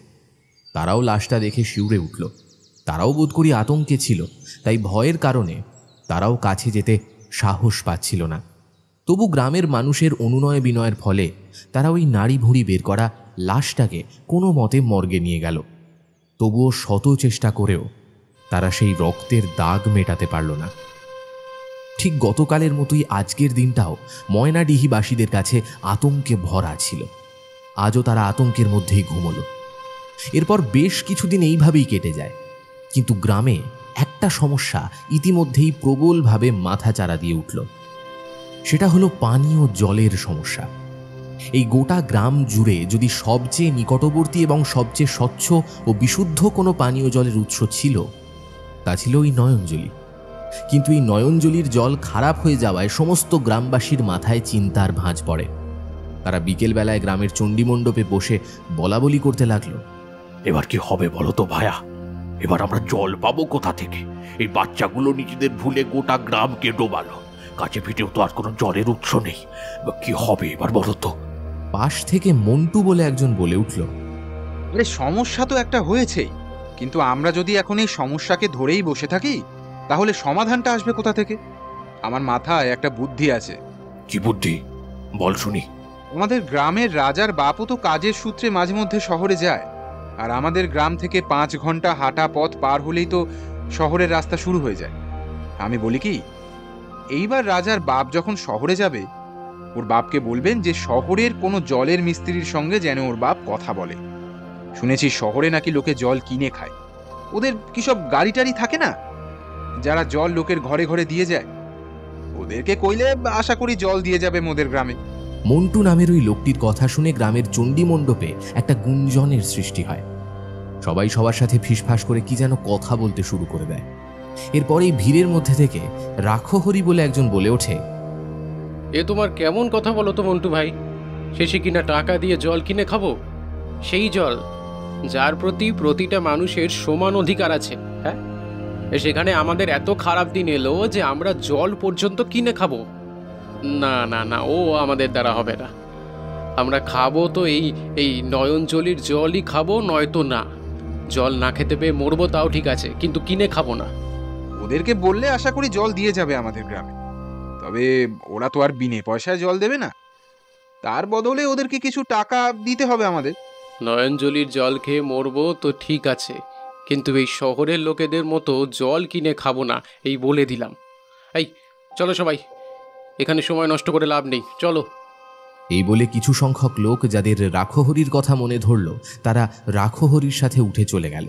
[SPEAKER 1] তারাও লাশটা দেখে শিউরে উঠল। তারাও বোধ করি আতঙ্কে ছিল, তাই ভয়ের কারণে তারাও কাছে যেতে সাহস পাচ্ছিল না। তবু গ্রামের মানুষের অনুনয় বিনয়ের ফলে তারা ওই নাড়ি ভুঁড়ি বের করা লাশটাকে কোনো মতে মর্গে নিয়ে গেল। তবুও শত চেষ্টা করেও তারা সেই রক্তের দাগ মেটাতে পারল না। ঠিক গতকালের মতোই আজকের দিনটাও ময়নাডিহিবাসীদের কাছে আতঙ্কে ভরা ছিল। আজও তারা আতঙ্কের মধ্যেই ঘুমল। এরপর বেশ কিছুদিন এইভাবেই কেটে যায়। কিন্তু গ্রামে একটা সমস্যা ইতিমধ্যেই প্রবলভাবে মাথাচাড়া দিয়ে উঠল। সেটা হলো পানীয় জলের সমস্যা। এই গোটা গ্রাম জুড়ে যদি সবচেয়ে নিকটবর্তী এবং সবচেয়ে স্বচ্ছ ও বিশুদ্ধ কোনো পানীয় জলের উৎস ছিল, তা ছিল ওই নয়নজলি। কিন্তু এই নয়নজলির জল খারাপ হয়ে যাওয়ায় সমস্ত গ্রামবাসীর মাথায় চিন্তার ভাঁজ পড়ে। তারা বিকেলবেলায় গ্রামের চণ্ডীমণ্ডপে বসে বলাবলি করতে লাগলো,
[SPEAKER 2] এবার কি হবে বলো তো ভায়া? এবার আমরা জল পাবো কোথা থেকে? এই বাচ্চাগুলো নিজেদের ভুলে গোটা গ্রামকে ডোবালো। কাছে পিঠেও তো আর কোনো জলের উৎস নেই। কি হবে এবার বলো তো?
[SPEAKER 1] পাশ থেকে মন্টু বলে একজন বলে উঠল,
[SPEAKER 7] আরে সমস্যা তো একটা হয়েছেই, কিন্তু আমরা যদি এখন এই সমস্যাকে ধরেই বসে থাকি, তাহলে সমাধানটা আসবে কোথা থেকে? আমার মাথায় একটা বুদ্ধি আছে।
[SPEAKER 2] কি বুদ্ধি? বল শুনি।
[SPEAKER 7] আমাদের গ্রামের রাজার বাপও তো কাজের সূত্রে মাঝে মধ্যে শহরে যায়, আর আমাদের গ্রাম থেকে 5 ঘন্টা হাঁটা পথ পার হলেই তো শহরের রাস্তা শুরু হয়ে যায়। আমি বলি কি, এইবার রাজার বাপ যখন শহরে যাবে, ওর বাপকে বলবেন যে শহরের কোনো জলের মিস্ত্রির সঙ্গে যেন ওর বাপ কথা বলে। শুনেছি শহরে নাকি লোকে জল কিনে খায়। ওদের কি সব গাড়ি টাড়ি থাকে না, যারা জল লোকের ঘরে ঘরে দিয়ে যায়? ওদেরকে কইলে আশা করি জল দিয়ে যাবে মোদের গ্রামে।
[SPEAKER 1] মন্টু নামের ওই লোকটির কথা শুনে গ্রামের চণ্ডীমণ্ডপে একটা গুঞ্জনের সৃষ্টি হয়। সবাই সবার সাথে ফিসফাস করে কি যেন কথা বলতে শুরু করে দেয়। এরপর এই ভিড়ের মধ্যে থেকে রাখহরি বলে একজন বলে ওঠে,
[SPEAKER 8] এ তোমার কেমন কথা বলো তো মন্টু ভাই? শেষে কিনা টাকা দিয়ে জল কিনে খাবো? সেই জল যার প্রতি প্রতিটা মানুষের সমান অধিকার আছে। হ্যাঁ, সেখানে আমাদের এত খারাপ দিন এলো যে আমরা জল পর্যন্ত কিনে খাবো? না না না, ও আমাদের দ্বারা হবে না। আমরা খাবো তো এই নয়নজলির জলই খাবো, নয়তো না। জল না খেতে পেয়ে মরবো তাও ঠিক আছে, কিন্তু কিনে খাবো না।
[SPEAKER 7] ওদেরকে বললে আশা করি জল দিয়ে যাবে আমাদের গ্রামে। তবে ওরা তো আর বিনে পয়সায় জল দেবে না, তার বদলে ওদেরকে কিছু টাকা দিতে হবে আমাদের।
[SPEAKER 8] নয়নজলির জল খেয়ে মরবো তো ঠিক আছে, কিন্তু এই শহরের লোকেদের মতো জল কিনে খাবো না, এই বলে দিলাম। এই চলো সবাই, এখানে সময় নষ্ট করে লাভ নেই, চলো।
[SPEAKER 1] এই বলে কিছু সংখ্যক লোক যাদের রাখহরির কথা মনে ধরল, তারা রাখহরির সাথে উঠে চলে গেল,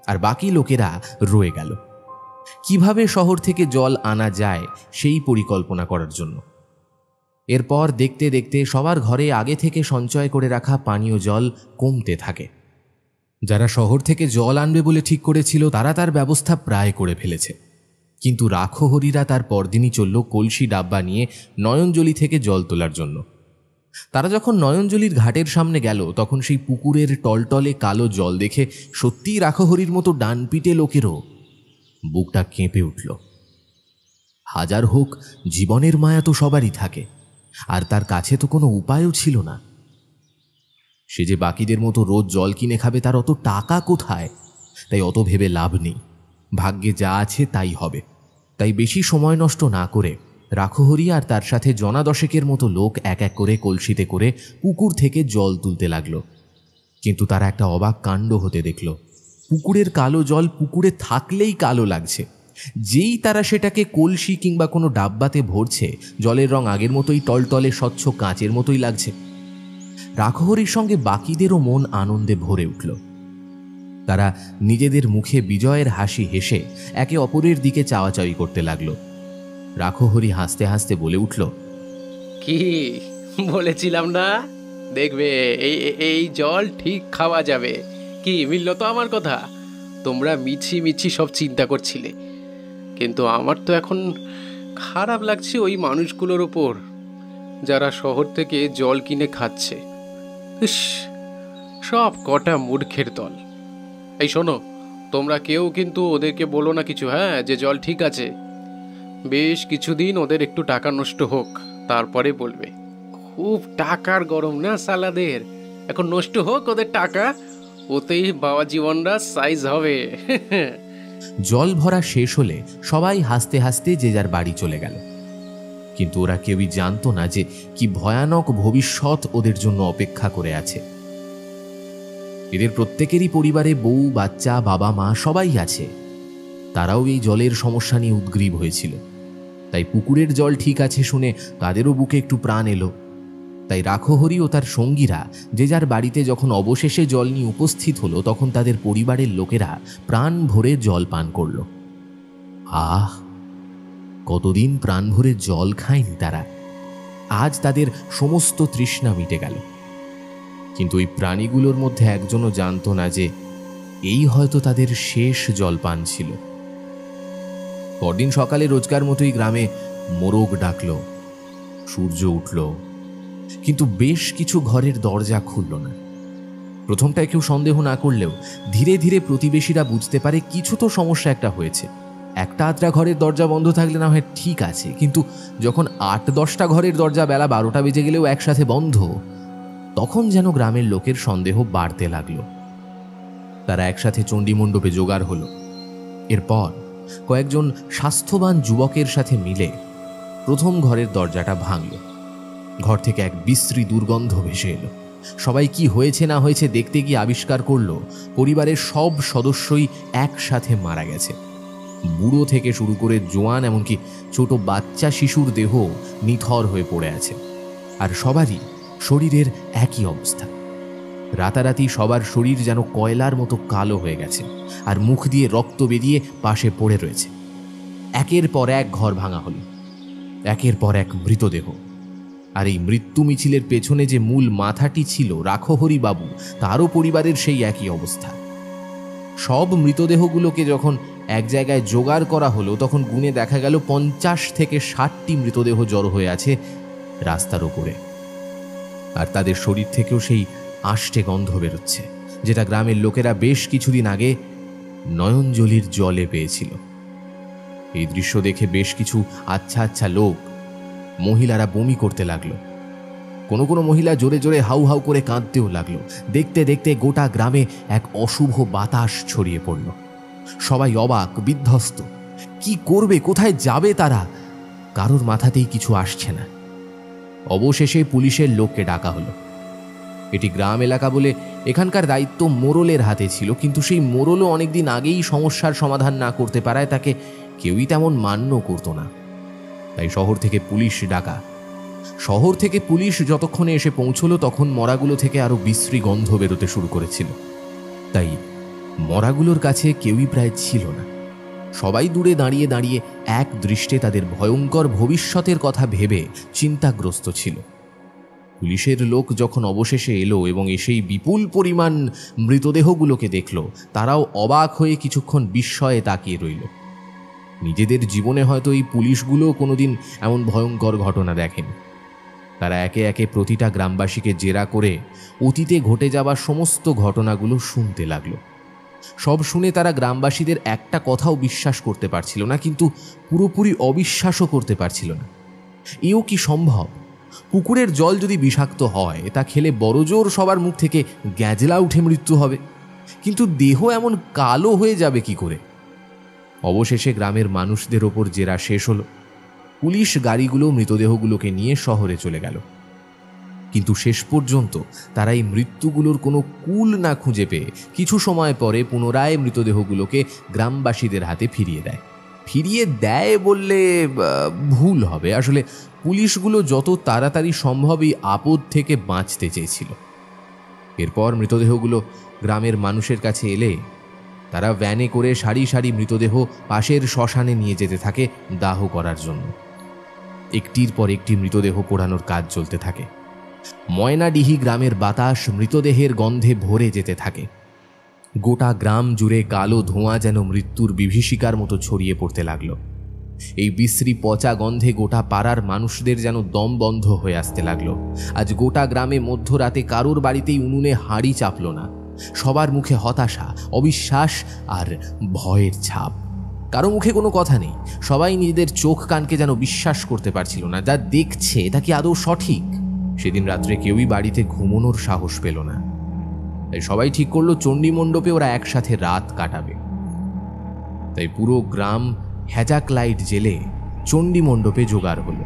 [SPEAKER 1] আর বাকি লোকেরা রয়ে গেল কিভাবে শহর থেকে জল আনা যায় সেই পরিকল্পনা করার জন্য। এরপর দেখতে দেখতে সবার ঘরে আগে থেকে সঞ্চয় করে রাখা পানীয় জল কমতে থাকে। যারা শহর থেকে জল আনবে বলে ঠিক করেছিল তারা তার ব্যবস্থা প্রায় করে ফেলেছে, কিন্তু রাখহরিরা তার পরদিনই চলল কলসি ডাব্বা নিয়ে নয়নজলি থেকে জল তোলার জন্য। তারা যখন নয়নজলির ঘাটের সামনে গেল তখন সেই পুকুরের টলটলে কালো জল দেখে সত্যিই রাখহরির মতো ডানপিটে লোকেরও বুকটা কেঁপে উঠল। হাজার হোক জীবনের মায়া তো সবারই থাকে, আর তার কাছে তো কোনো উপায়ও ছিল না। সে যে বাকিদের মতো রোজ জল কিনে খাবে তার অত টাকা কোথায়, তাই অত ভেবে লাভ নেই, ভাগ্যে যা আছে তাই হবে। তাই বেশি সময় নষ্ট না করে রাখহরি আর তার সাথে জনা দশেকের মতো লোক এক এক করে কলসিতে করে পুকুর থেকে জল তুলতে লাগলো। কিন্তু তারা একটা অবাক কাণ্ড হতে দেখল। পুকুরের কালো জল পুকুরে থাকলেই কালো লাগছে, যেই তারা সেটাকে কলসি কিংবা কোনো ডাব্বাতে ভরছে জলের রং আগের মতোই টলটলে স্বচ্ছ কাঁচের মতোই লাগছে। রাখহরির সঙ্গে বাকিদেরও মন আনন্দে ভরে উঠল। তারা নিজেদের মুখে বিজয়ের হাসি হেসে একে অপরের দিকে চাওয়াচাওয়ি করতে লাগলো। রাখহরি হাসতে হাসতে বলে উঠল,
[SPEAKER 8] কি বলেছিলাম না, দেখবে এই এই জল ঠিক খাওয়া যাবে। কি মিলল তো আমার কথা? তোমরা মিছি মিছি সব চিন্তা করছিলে, কিন্তু আমার তো এখন খারাপ লাগছে ওই মানুষগুলোর ওপর যারা শহর থেকে জল কিনে খাচ্ছে। ইস, সব কটা মূর্খের দল। এই শোনো, তোমরা কেউ কিন্তু ওদেরকে বলো না কিছু, হ্যাঁ, যে জল ঠিক আছে। বেশ কিছুদিন ওদের একটু টাকা নষ্ট হোক, তারপরে বলবে। খুব টাকার গরম না সালাদের, এখন নষ্ট হোক ওদের টাকা, ওতেই বাবা জীবনটা সাইজ হবে।
[SPEAKER 1] জল ভরা শেষ হলে সবাই হাসতে হাসতে যে যার বাড়ি চলে গেল। কিন্তু ওরা কেউই জানতো না যে কি ভয়ানক ভবিষ্যৎ ওদের জন্য অপেক্ষা করে আছে। এদের প্রত্যেকেরই পরিবারে বউ, বাচ্চা, বাবা, মা সবাই আছে। তারাও এই জলের সমস্যা নিয়ে উদ্গ্রীব হয়েছিল। তাই পুকুরের জল ঠিক আছে শুনে তাদেরও বুকে একটু প্রাণ এলো। তাই রাখহরি ও তার সঙ্গীরা যে যার বাড়িতে যখন অবশেষে জল নিয়ে উপস্থিত হলো তখন তাদের পরিবারের লোকেরা প্রাণ ভরে জল পান করল। আহ, কতদিন প্রাণ ভরে জল খায়নি তারা। আজ তাদের সমস্ত তৃষ্ণা মিটে গেল। কিন্তু ওই প্রাণীগুলোর মধ্যে একজনও জানত না যে এই হয়তো তাদের শেষ জলপান ছিল। পরদিন সকালে রোজকার মতোই গ্রামে মোরগ ডাকল, সূর্য উঠল, কিন্তু বেশ কিছু ঘরের দরজা খুলল না। প্রথমটায় কেউ সন্দেহ না করলেও ধীরে ধীরে প্রতিবেশীরা বুঝতে পারে কিছু তো সমস্যা একটা হয়েছে। একটা আধটা ঘরের দরজা বন্ধ থাকলে না হয় ঠিক আছে, কিন্তু যখন 8-10টা ঘরের দরজা বেলা 12টা বেজে গেলেও একসাথে বন্ধ, তখন যেন গ্রামের লোকের সন্দেহ বাড়তে লাগলো। তারা একসাথে চণ্ডীমণ্ডপে জোগাড় হলো। এরপর কয়েকজন স্বাস্থ্যবান যুবকের সাথে মিলে প্রথম ঘরের দরজাটা ভাঙল। ঘর থেকে এক বিশ্রী দুর্গন্ধ ভেসে এলো। সবাই কি হয়েছে না হয়েছে দেখতে গিয়ে আবিষ্কার করলো পরিবারের সব সদস্যই একসাথে মারা গেছে। বুড়ো থেকে শুরু করে জোয়ান, এমনকি ছোট বাচ্চা শিশুর দেহ নিথর হয়ে পড়ে আছে। আর সবারই শরীরের একই অবস্থা। রাতারাতি সবার শরীর যেন কয়লার মতো কালো হয়ে গেছে, আর মুখ দিয়ে রক্ত বেরিয়ে পাশে পড়ে রয়েছে। একের পর এক ঘর ভাঙা হলো, একের পর এক মৃতদেহ। আর এই মৃত্যু মিছিলের পেছনে যে মূল মাথাটি ছিল রাখহরি বাবু, তারও পরিবারের সেই একই অবস্থা। সব মৃতদেহগুলোকে যখন এক জায়গায় জোগাড় করা হলো তখন গুণে দেখা গেল 50 থেকে 60টি মৃতদেহ জড়ো হয়ে আছে রাস্তার ওপরে। আর তাদের শরীর থেকেও সেই আষ্টে গন্ধ বেরোচ্ছে, যেটা গ্রামের লোকেরা বেশ কিছুদিন আগে নয়নজলির জলে পেয়েছিল। এই দৃশ্য দেখে বেশ কিছু আচ্ছা আচ্ছা লোক, মহিলারা বমি করতে লাগলো। কোনো কোনো মহিলা জোরে জোরে হাউ হাউ করে কাঁদতেও লাগলো। দেখতে দেখতে গোটা গ্রামে এক অশুভ বাতাস ছড়িয়ে পড়ল। সবাই অবাক, বিধ্বস্ত। কি করবে, কোথায় যাবে তারা? কারোর মাথাতেই কিছু আসছে না। অবশেষে পুলিশের লোককে ডাকা হলো। এটি গ্রাম এলাকা বলে এখানকার দায়িত্ব মোড়লের হাতে ছিল, কিন্তু সেই মোড়লও অনেকদিন আগেই সমস্যার সমাধান না করতে পারায় তাকে কেউই তেমন মান্য করতো না। তাই শহর থেকে পুলিশ ডাকা। শহর থেকে পুলিশ যতক্ষণে এসে পৌঁছলো তখন মরাগুলো থেকে আরো বিশ্রী গন্ধ বেরোতে শুরু করেছিল। তাই মরাগুলোর কাছে কেউই প্রায় ছিল না। সবাই দূরে দাঁড়িয়ে দাঁড়িয়ে এক দৃষ্টে তাদের ভয়ঙ্কর ভবিষ্যতের কথা ভেবে চিন্তাগ্রস্ত ছিল। পুলিশের লোক যখন অবশেষে এলো এবং এসেই বিপুল পরিমাণ মৃতদেহগুলোকে দেখল, তারাও অবাক হয়ে কিছুক্ষণ বিস্ময়ে তাকিয়ে রইল। নিজেদের জীবনে হয়তো এই পুলিশগুলো কোনোদিন এমন ভয়ঙ্কর ঘটনা দেখেনি। তারা একে একে প্রতিটা গ্রামবাসীকে জেরা করে অতীতে ঘটে যাওয়া সমস্ত ঘটনাগুলো শুনতে লাগলো। সব শুনে তারা গ্রামবাসীদের একটা কথাও বিশ্বাস করতে পারছিল না, কিন্তু পুরোপুরি অবিশ্বাসও করতে পারছিল না। এও কি সম্ভব? পুকুরের জল যদি বিষাক্ত হয়, তা খেলে বড়জোর সবার মুখ থেকে গ্যাজলা উঠে মৃত্যু হবে, কিন্তু দেহ এমন কালো হয়ে যাবে কি করে? অবশেষে গ্রামের মানুষদের ওপর জেরা শেষ হলো। পুলিশ গাড়িগুলো মৃতদেহগুলোকে নিয়ে শহরে চলে গেল, কিন্তু শেষ পর্যন্ত তারা এই মৃত্যুগুলোর কোনো কুল না খুঁজে পেয়ে কিছু সময় পরে পুনরায় মৃতদেহগুলোকে গ্রামবাসীদের হাতে ফিরিয়ে দেয় বললে ভুল হবে। আসলে পুলিশগুলো যত তাড়াতাড়ি সম্ভব এই আপদ থেকে বাঁচতে চেয়েছিল। এরপর মৃতদেহগুলো গ্রামের মানুষের কাছে এলে তারা ভ্যানে করে সারি সারি মৃতদেহ পাশের শ্মশানে নিয়ে যেতে থাকে দাহ করার জন্য। একটির পর একটি মৃতদেহ পোড়ানোর কাজ চলতে থাকে। ময়নাডিহি গ্রামের বাতাস মৃতদেহের গন্ধে ভরে যেতে থাকে। গোটা গ্রাম জুড়ে কালো ধোঁয়া যেন মৃত্যুর বিভীষিকার মতো ছড়িয়ে পড়তে লাগল। এই বিশ্রী পচা গন্ধে গোটা পাড়ার মানুষদের যেন দম বন্ধ হয়ে আসতে লাগলো। আজ গোটা গ্রামে মধ্যরাতে কারোর বাড়িতেই উনুনে হাঁড়ি চাপল না। সবার মুখে হতাশা, অবিশ্বাস আর ভয়ের ছাপ। কারো মুখে কোনো কথা নেই। সবাই নিজেদের চোখ কানকে যেন বিশ্বাস করতে পারছিল না। যা দেখছে তা কি আদৌ সঠিক? সেদিন রাত্রে কেউই বাড়িতে ঘুমানোর সাহস পেল না। তাই সবাই ঠিক করলো চণ্ডী মণ্ডপে ওরা একসাথে রাত কাটাবে। তাই পুরো গ্রাম হ্যাজাক লাইট জেলে চণ্ডী মণ্ডপে জোগাড় হলো।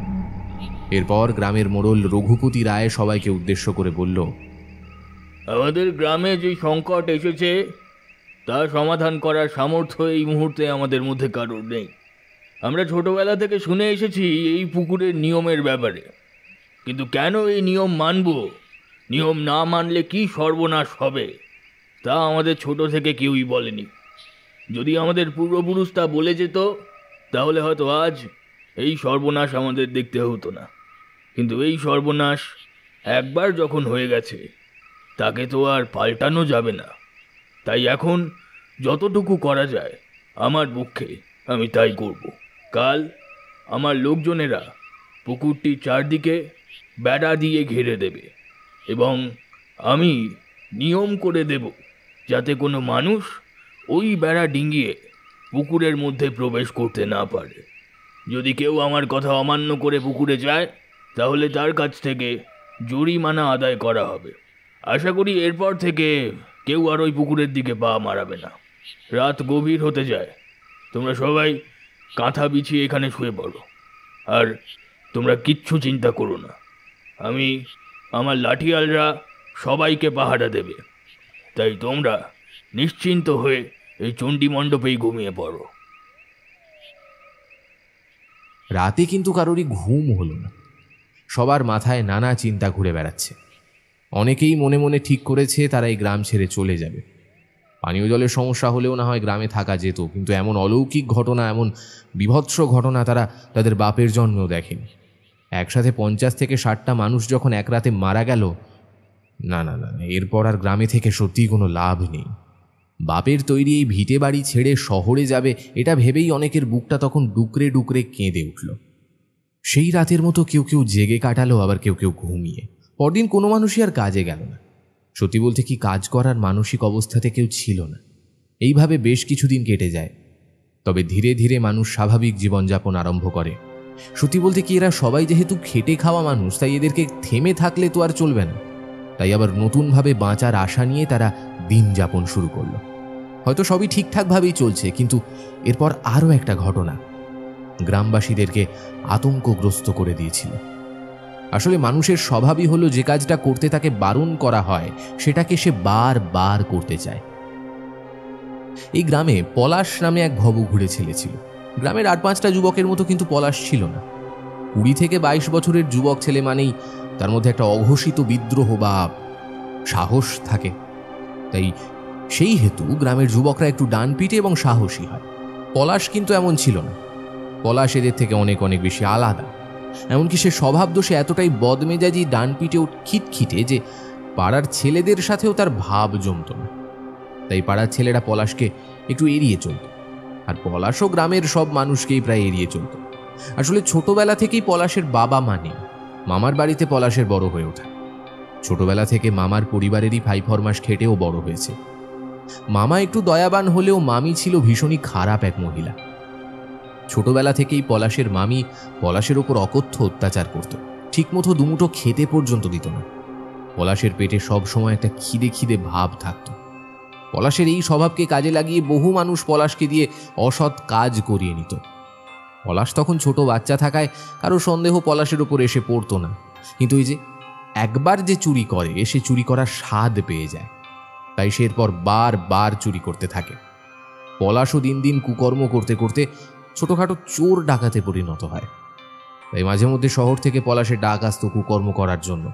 [SPEAKER 1] এরপর গ্রামের মোড়ল রঘুপতি রায় সবাইকে উদ্দেশ্য করে বলল,
[SPEAKER 9] আমাদের গ্রামে যে সংকট এসেছে তা সমাধান করার সামর্থ্য এই মুহূর্তে আমাদের মধ্যে কারোর নেই। আমরা ছোটবেলা থেকে শুনে এসেছি এই পুকুরের নিয়মের ব্যাপারে, কিন্তু কেন এই নিয়ম মানব, নিয়ম না মানলে কি সর্বনাশ হবে, তা আমাদের ছোট থেকে কেউই বলেনি। যদি আমাদের পূর্বপুরুষ তা বলে যেত তাহলে হয়তো আজ এই সর্বনাশ আমাদের দেখতে হতো না। কিন্তু এই সর্বনাশ একবার যখন হয়ে গেছে তাকে তো আর পাল্টানো যাবে না। তাই এখন যতটুকু করা যায় আমার পক্ষে আমি তাই করব। কাল আমার লোকজনেরা পুকুরটি চারদিকে বেড়া দিয়ে ঘিরে দেবে এবং আমি নিয়ম করে দেব যাতে কোনো মানুষ ওই বেড়া ডিঙিয়ে পুকুরের মধ্যে প্রবেশ করতে না পারে। যদি কেউ আমার কথা অমান্য করে পুকুরে যায় তাহলে তার কাছ থেকে জরিমানা আদায় করা হবে। আশা করি এরপর থেকে কেউ আর ওই পুকুরের দিকে পা মারাবে না। রাত গভীর হতে যায়, তোমরা সবাই কাঁথা বিছিয়ে এখানে শুয়ে পড়ো। আর তোমরা কিচ্ছু চিন্তা করো না, আমি আমার লাঠিয়ালরা সবাইকে পাহারা দেবে। তাই তোমরা নিশ্চিন্ত হয়ে এই চণ্ডী মণ্ডপেই ঘুমিয়ে পড়ো।
[SPEAKER 1] রাতে কিন্তু কারোরই ঘুম হলো না। সবার মাথায় নানা চিন্তা ঘুরে বেড়াচ্ছে। অনেকেই মনে মনে ঠিক করেছে তারা এই গ্রাম ছেড়ে চলে যাবে। পানীয় জলের সমস্যা হলেও না হয় গ্রামে থাকা যেত, কিন্তু এমন অলৌকিক ঘটনা, এমন বিভৎস ঘটনা তারা তাদের বাপের জন্মেও দেখেনি। একসাথে 50 থেকে 60টা মানুষ যখন এক রাতে মারা গেল, না না না, এরপর আর গ্রামে থেকে সত্যিই কোনো লাভ নেই। বাপের তৈরি এই ভিটে বাড়ি ছেড়ে শহরে যাবে, এটা ভেবেই অনেকের বুকটা তখন ডুকরে ডুকরে কেঁদে উঠল। সেই রাতের মতো কেউ কেউ জেগে কাটালো, আবার কেউ কেউ ঘুমিয়ে। পরদিন কোনো মানুষই আর কাজে গেল না। সত্যি বলতে কি, কাজ করার মানসিক অবস্থাতে কেউ ছিল না। এইভাবে বেশ কিছুদিন কেটে যায়। তবে ধীরে ধীরে মানুষ স্বাভাবিক জীবনযাপন আরম্ভ করে। সত্যি বলতে কি, এরা সবাই যেহেতু খেটে খাওয়া মানুষ, তাই এদেরকে থেমে থাকলে তো আর চলবে না। তাই আবার নতুনভাবে বাঁচার আশা নিয়ে তারা দিন যাপন শুরু করলো। হয়তো সবই ঠিকঠাকভাবেই চলছে, কিন্তু এরপর আরও একটা ঘটনা গ্রামবাসীদেরকে আতঙ্কগ্রস্ত করে দিয়েছিল। আসলে মানুষের স্বভাবই হলো যে কাজটা করতে তাকে বারণ করা হয় সেটাকে সে বারবার করতে চায়। এই গ্রামে পলাশ নামে এক ভবঘুরে ছেলে ছিল। গ্রামের 8-5টা যুবকের মতো কিন্তু পলাশ ছিল না। 20 থেকে 22 বছরের যুবক ছেলে মানেই তার মধ্যে একটা অঘোষিত বিদ্রোহ বা সাহস থাকে। তাই সেই হেতু গ্রামের যুবকরা একটু ডানপিটে এবং সাহসী হয়। পলাশ কিন্তু এমন ছিল না। পলাশ এদের থেকে অনেক অনেক বেশি আলাদা। এমনকি সে স্বভাব দোষে এতটাই বদমেজাজি, ডানপিটেও খিটখিটে যে পাড়ার ছেলেদের সাথেও তার ভাব জমত না। তাই পাড়ার ছেলেরা পলাশকে একটু এড়িয়ে চলত, আর পলাশও গ্রামের সব মানুষকেই প্রায় এড়িয়ে চলত। আসলে ছোটবেলা থেকেই পলাশের বাবা মানে মামার বাড়িতে পলাশের বড় হয়ে ওঠা। ছোটবেলা থেকে মামার পরিবারেরই ফাই ফরমাস খেটেও বড় হয়েছে। মামা একটু দয়াবান হলেও মামি ছিল ভীষণই খারাপ এক মহিলা। ছোটবেলা থেকেই পলাশের মামি পলাশের ওপর অকথ্য অত্যাচার করত, ঠিকমতো দুমুঠো খেতে পর্যন্ত দিত না। পলাশের পেটে সব সময় একটা খিদে খিদে ভাব থাকত। পলাশের এই স্বভাবকে কাজে লাগিয়ে বহু মানুষ পলাশকে দিয়ে অসৎ কাজ করিয়ে নিত। পলাশ তখন ছোট বাচ্চা থাকায় কারো সন্দেহ পলাশের ওপর এসে পড়তো না, কিন্তু ওই যে একবার যে চুরি করে সে চুরি করার স্বাদ পেয়ে যায়, তাই সে এরপর বারবার চুরি করতে থাকে। পলাশও দিন দিন কুকর্ম করতে করতে ছোটখাটো চোর ডাকাতে পরিণত হয়। তাই মাঝে মধ্যে শহর থেকে পলাশের ডাক আসতো কুকর্ম করার জন্য,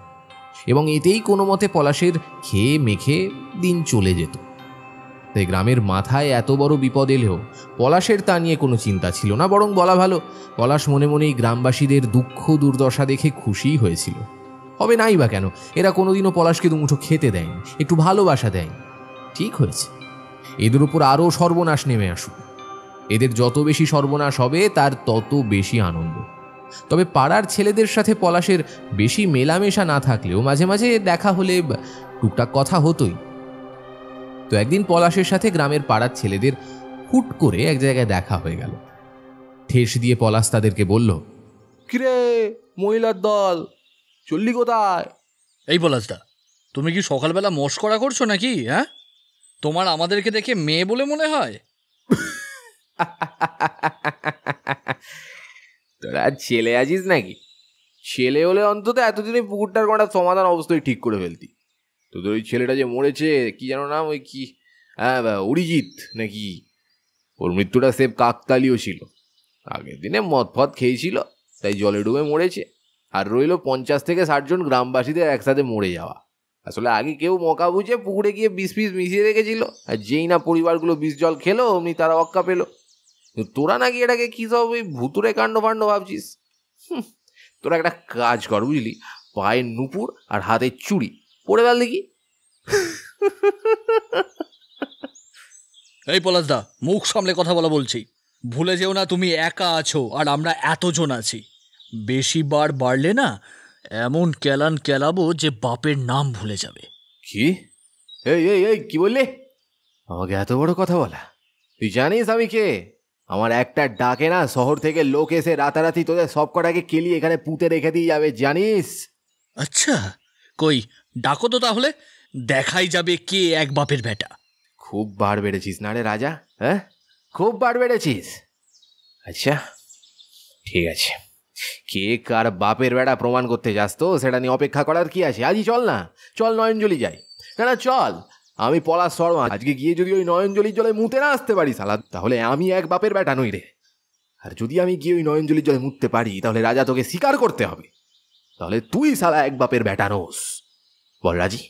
[SPEAKER 1] এবং এতেই কোনো মতে পলাশের খেয়ে মেখে দিন চলে যেত। তাই গ্রামের মাথায় এত বড় বিপদ এলেও পলাশের তা নিয়ে কোনো চিন্তা ছিল না, বরং বলা ভালো পলাশ মনে মনেই গ্রামবাসীদের দুঃখ দুর্দশা দেখে খুশিই হয়েছিল। হবে নাই বা কেন, এরা কোনোদিনও পলাশকে দুমুঠো খেতে দেয়নি, একটু ভালোবাসা দেয়নি। ঠিক হয়েছে, এদের উপর আরও সর্বনাশ নেমে আসুক। এদের যত বেশি সর্বনাশ হবে তার তত বেশি আনন্দ। তবে পাড়ার ছেলেদের সাথে পলাশের বেশি মেলামেশা না থাকলেও মাঝে মাঝে দেখা হলে টুকটাক কথা হতোই। তো একদিন পলাশের সাথে গ্রামের পাড়ার ছেলেদের হুট করে এক জায়গায় দেখা হয়ে গেল। ঠেস দিয়ে পলাশ তাদেরকে বলল,
[SPEAKER 2] কিরে মহিলার দল, চললি কোথায়?
[SPEAKER 5] এই পলাশদা, তুমি কি সকালবেলা মস্করা করছো নাকি? হ্যাঁ, তোমার আমাদেরকে দেখে মেয়ে বলে মনে হয়?
[SPEAKER 2] তোরা ছেলে আছিস নাকি? ছেলে হলে অন্তত এতদিনে পুকুরটার কটা সমাধান অবস্থায় ঠিক করে ফেলতি। তোদের ওই ছেলেটা যে মরেছে, কি যেন নাম, ওই কি, হ্যাঁ অরিজিৎ নাকি, ওর মৃত্যুটা সেফ কাকতালীয় ছিল। আগের দিনে মদ ফদ খেয়েছিল, তাই জলে ডুবে মরেছে। আর রইল 50 থেকে 60 জন গ্রামবাসীদের একসাথে মরে যাওয়া। আসলে আগে কেউ মকা বুঝে পুকুরে গিয়ে বিষ ফিস মিশিয়ে রেখেছিল, আর যেই না পরিবারগুলো বিষ জল খেলো অমনি তারা অক্কা পেল। তোরা নাকি এটাকে কি সব ওই ভুতুরে কাণ্ড ফাণ্ড ভাবছিস? তোরা একটা কাজ কর বুঝলি, পায়ের নুপুর আর হাতের চুড়ি পরে গেল দেখি।
[SPEAKER 5] এই পলাশদা, মুখ সামলে কথা বলা বলছি। ভুলে যেও না তুমি একা আছো আর আমরা এতজন আছি। বেশি বার বাড়লে না এমন কেলান কেলাবো যে বাপের নাম ভুলে যাবে।
[SPEAKER 2] কি? এই এই এই কি বললি? আমাকে এত বড় কথা বলা? তুই জানিস আমি কে? আমার একটা ডাকে না শহর থেকে লোক এসে রাতারাতি তোদের সব কটাকে কেলিয়ে এখানে পুঁতে রেখে দিয়ে যাবে, জানিস?
[SPEAKER 5] আচ্ছা, কই ডাকো তো তাহলে, দেখাই যাবে কে এক বাপের বেটা।
[SPEAKER 2] খুব বার বেড়েছিস না রে রাজা, হ্যাঁ খুব বার বেড়েছিস। আচ্ছা ঠিক আছে, কে কার বাপের বেটা প্রমাণ করতে যাস তো সেটা নিয়ে অপেক্ষা করার কি আছে? আজই চল না, চল নয়নজলি যাই। না না চল, আমি পলাশ শর্মা আজকে গিয়ে যদি ওই নয়নজলির জলে মুতে না আসতে পারি সালা, তাহলে আমি এক বাপের বেটা নই রে। আর যদি আমি গিয়ে ওই নয়নজলির জলে মুততে পারি তাহলে রাজা তোকে স্বীকার করতে হবে, তাহলে তুই সালা এক বাপের বেটা নোস। বল রাজি?